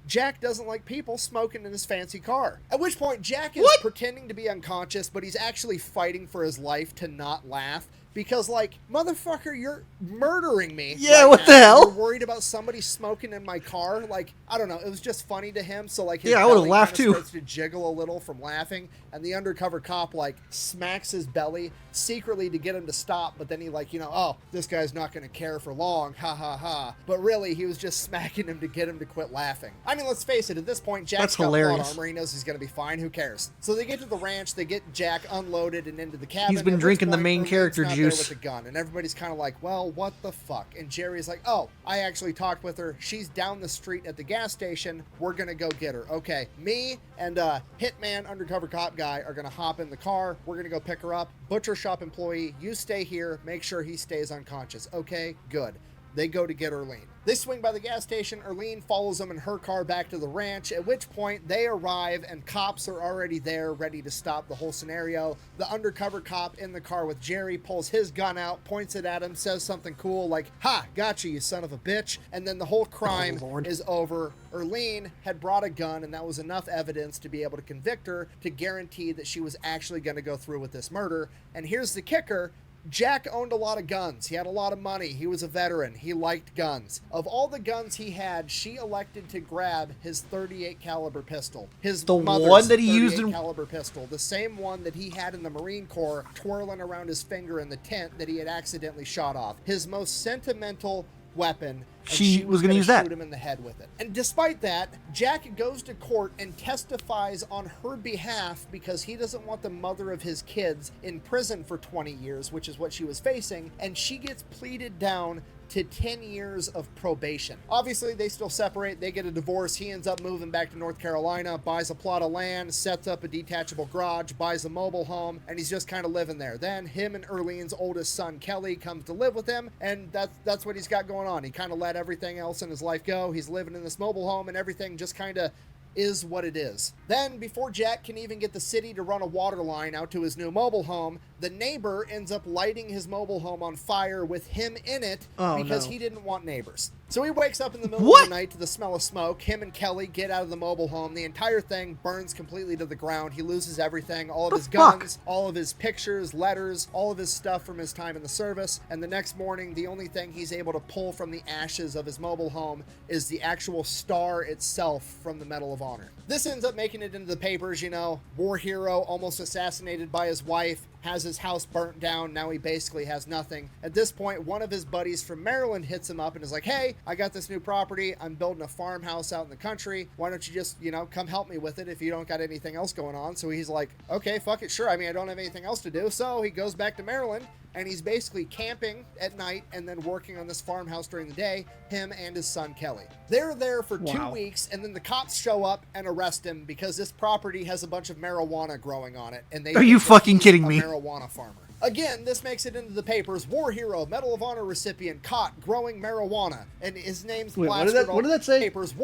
S2: Jack doesn't like people smoking in his fancy car. At which point Jack is pretending to be unconscious, but he's actually fighting for his life to not laugh. Because, motherfucker, you're murdering me.
S1: Yeah, what the hell?
S2: You're worried about somebody smoking in my car? I don't know. It was just funny to him. So, his
S1: Yeah, I would've
S2: belly
S1: laughed
S2: kinda
S1: too.
S2: starts to jiggle a little from laughing. And the undercover cop, smacks his belly secretly to get him to stop. But then he, oh, this guy's not going to care for long. Ha, ha, ha. But really, he was just smacking him to get him to quit laughing. I mean, let's face it. At this point, Jack's
S1: That's
S2: got
S1: hilarious.
S2: plot armor. He knows he's going to be fine. Who cares? So they get to the ranch. They get Jack unloaded and into the cabin.
S1: He's been
S2: at which
S1: drinking the
S2: point,
S1: main
S2: Erlene's
S1: character
S2: not there
S1: juice.
S2: with the gun, and everybody's kind of like, well, what the fuck? And Jerry's like, oh, I actually talked with her. She's down the street at the gas station. We're gonna go get her. Okay, me and hitman undercover cop guy are gonna hop in the car. We're gonna go pick her up. Butcher shop employee, you stay here. Make sure he stays unconscious. Okay, good. They go to get Erlene. They swing by the gas station. Erlene follows them in her car back to the ranch, at which point they arrive and cops are already there ready to stop the whole scenario. The undercover cop in the car with Jerry pulls his gun out, points it at him, says something cool like, ha, gotcha, you son of a bitch. And then the whole crime is over. Erlene had brought a gun, and that was enough evidence to be able to convict her to guarantee that she was actually going to go through with this murder. And here's the kicker. Jack owned a lot of guns. He had a lot of money. He was a veteran. He liked guns. Of all the guns he had, she elected to grab his .38 caliber pistol. The
S1: one that he used in
S2: caliber pistol, the same one that he had in the Marine Corps, twirling around his finger in the tent that he had accidentally shot off. His most sentimental weapon. And
S1: she was going to use that.
S2: Shoot him in the head with it. And despite that, Jack goes to court and testifies on her behalf because he doesn't want the mother of his kids in prison for 20 years, which is what she was facing, and she gets pleaded down to 10 years of probation. Obviously, they still separate. They get a divorce. He ends up moving back to North Carolina, buys a plot of land, sets up a detachable garage, buys a mobile home, and he's just kind of living there. Then him and Erlene's oldest son, Kelly, comes to live with him, and that's what he's got going on. He kind of let everything else in his life go. He's living in this mobile home, and everything just kind of is what it is. Then, before Jack can even get the city to run a water line out to his new mobile home, the neighbor ends up lighting his mobile home on fire with him in it because he didn't want neighbors. So he wakes up in the middle of the night to the smell of smoke. Him and Kelly get out of the mobile home. The entire thing burns completely to the ground. He loses everything, all of his guns, all of his pictures, letters, all of his stuff from his time in the service. And the next morning, the only thing he's able to pull from the ashes of his mobile home is the actual star itself from the Medal of Honor. This ends up making it into the papers, you know, war hero almost assassinated by his wife, has his house burnt down, now he basically has nothing. At this point, one of his buddies from Maryland hits him up and is like, hey, I got this new property, I'm building a farmhouse out in the country, why don't you just, you know, come help me with it if you don't got anything else going on? So he's like, okay, fuck it, sure, I mean, I don't have anything else to do. So he goes back to Maryland, and he's basically camping at night and then working on this farmhouse during the day, him and his son Kelly. They're there for 2 weeks, and then the cops show up and arrest him because this property has a bunch of marijuana growing on it, and they
S1: Are you fucking kidding me?
S2: Marijuana farmer. Again, this makes it into the papers. War hero, Medal of Honor recipient, caught growing marijuana, and his name's plastered
S1: what did that say?
S2: Papers.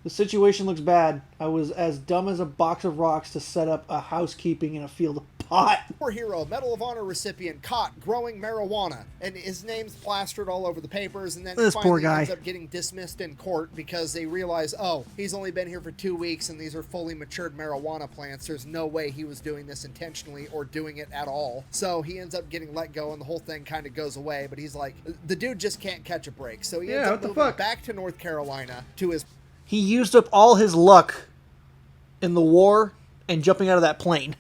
S1: The situation looks bad. I was as dumb as a box of rocks to set up a housekeeping in a field of pot.
S2: War hero, Medal of Honor recipient, caught growing marijuana, and his name's plastered all over the papers, and then
S1: This
S2: finally
S1: poor guy
S2: ends up getting dismissed in court because they realize, oh, he's only been here for 2 weeks, and these are fully matured marijuana plants. There's no way he was doing this intentionally or doing it at all. So he ends up getting let go, and the whole thing kind of goes away, but he's like, the dude just can't catch a break. So he ends up moving back to North Carolina to his...
S1: He used up all his luck in the war and jumping out of that plane.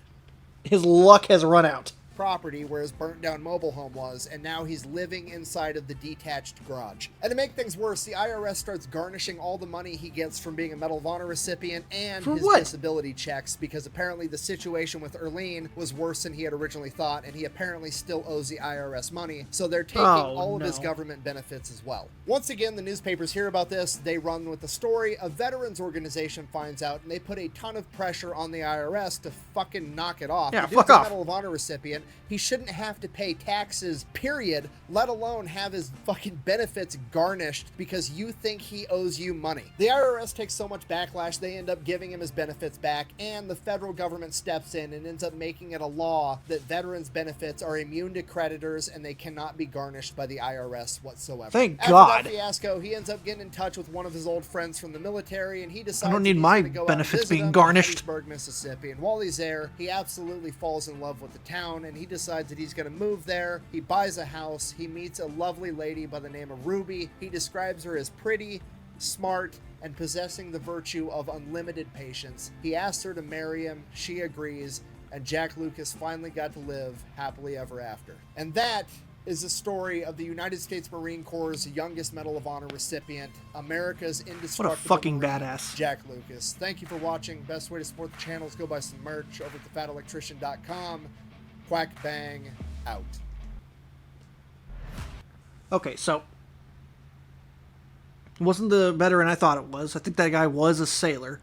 S1: His luck has run out.
S2: Property where his burnt down mobile home was, and now he's living inside of the detached garage. And to make things worse, the IRS starts garnishing all the money he gets from being a Medal of Honor recipient and his disability checks, because apparently the situation with Erlene was worse than he had originally thought, and he apparently still owes the IRS money, so they're taking all of his government benefits as well. Once again, the newspapers hear about this, they run with the story, a veterans organization finds out, and they put a ton of pressure on the IRS to fucking knock it off.
S1: Yeah,
S2: the
S1: fuck
S2: dude's a
S1: off.
S2: Medal of Honor recipient. He shouldn't have to pay taxes, period, let alone have his fucking benefits garnished because you think he owes you money. The IRS takes so much backlash, they end up giving him his benefits back, and the federal government steps in and ends up making it a law that veterans' benefits are immune to creditors and they cannot be garnished by the IRS whatsoever.
S1: Thank
S2: After
S1: God.
S2: that fiasco, he ends up getting in touch with one of his old friends from the military, and he decides
S1: I don't need
S2: that he's
S1: my
S2: gonna go out and
S1: benefits
S2: visit
S1: being
S2: him in
S1: garnished.
S2: Hattiesburg, Mississippi. And while he's there, he absolutely falls in love with the town, and he decides that he's going to move there. He buys a house. He meets a lovely lady by the name of Ruby. He describes her as pretty, smart, and possessing the virtue of unlimited patience. He asks her to marry him. She agrees, and Jack Lucas finally got to live happily ever after. And that is the story of the United States Marine Corps' youngest Medal of Honor recipient, America's Indestructible
S1: What a fucking
S2: Marine,
S1: badass.
S2: Jack Lucas. Thank you for watching. Best way to support the channel is go buy some merch over at thefatelectrician.com. Quack bang out.
S1: Okay, so it wasn't the veteran I thought it was. I think that guy was a sailor,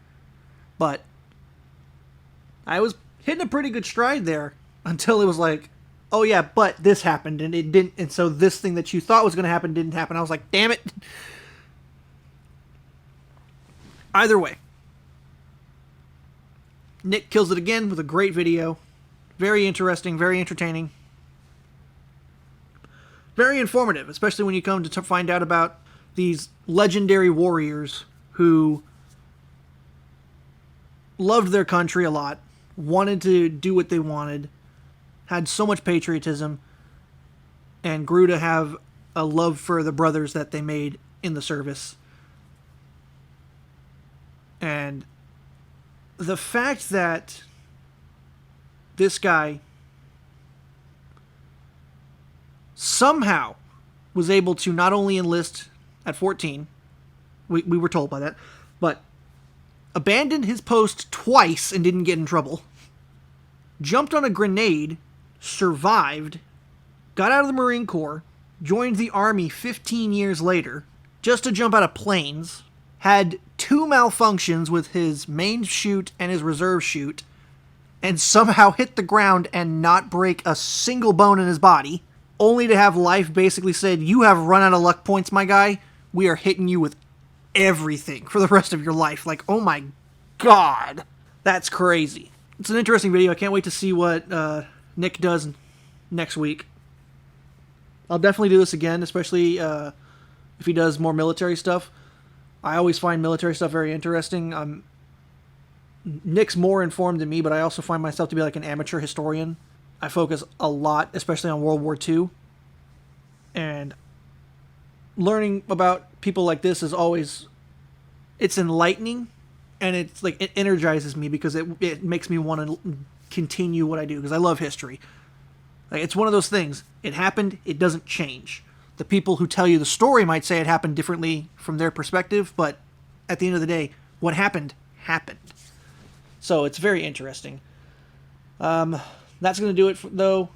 S1: but I was hitting a pretty good stride there until it was like, oh yeah, but this happened and it didn't, and so this thing that you thought was going to happen didn't happen. I was like, damn it. Either way, Nick kills it again with a great video. Very interesting, very entertaining. Very informative, especially when you come to find out about these legendary warriors who loved their country a lot, wanted to do what they wanted, had so much patriotism, and grew to have a love for the brothers that they made in the service. And the fact that this guy somehow was able to not only enlist at 14, we were told by that, but abandoned his post twice and didn't get in trouble, jumped on a grenade, survived, got out of the Marine Corps, joined the Army 15 years later, just to jump out of planes, had 2 malfunctions with his main chute and his reserve chute, and somehow hit the ground and not break a single bone in his body, only to have life basically said, you have run out of luck points, my guy. We are hitting you with everything for the rest of your life. Like, oh my God. That's crazy. It's an interesting video. I can't wait to see what Nick does next week. I'll definitely do this again, especially if he does more military stuff. I always find military stuff very interesting. Nick's more informed than me, but I also find myself to be like an amateur historian. I focus a lot, especially on World War II. And learning about people like this is always, it's enlightening, and it's like, it energizes me because it makes me want to continue what I do, because I love history. Like, it's one of those things. It happened, it doesn't change. The people who tell you the story might say it happened differently from their perspective, but at the end of the day, what happened, happened. So it's very interesting. That's going to do it, though.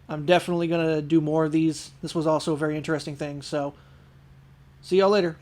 S1: I'm definitely going to do more of these. This was also a very interesting thing, so see y'all later.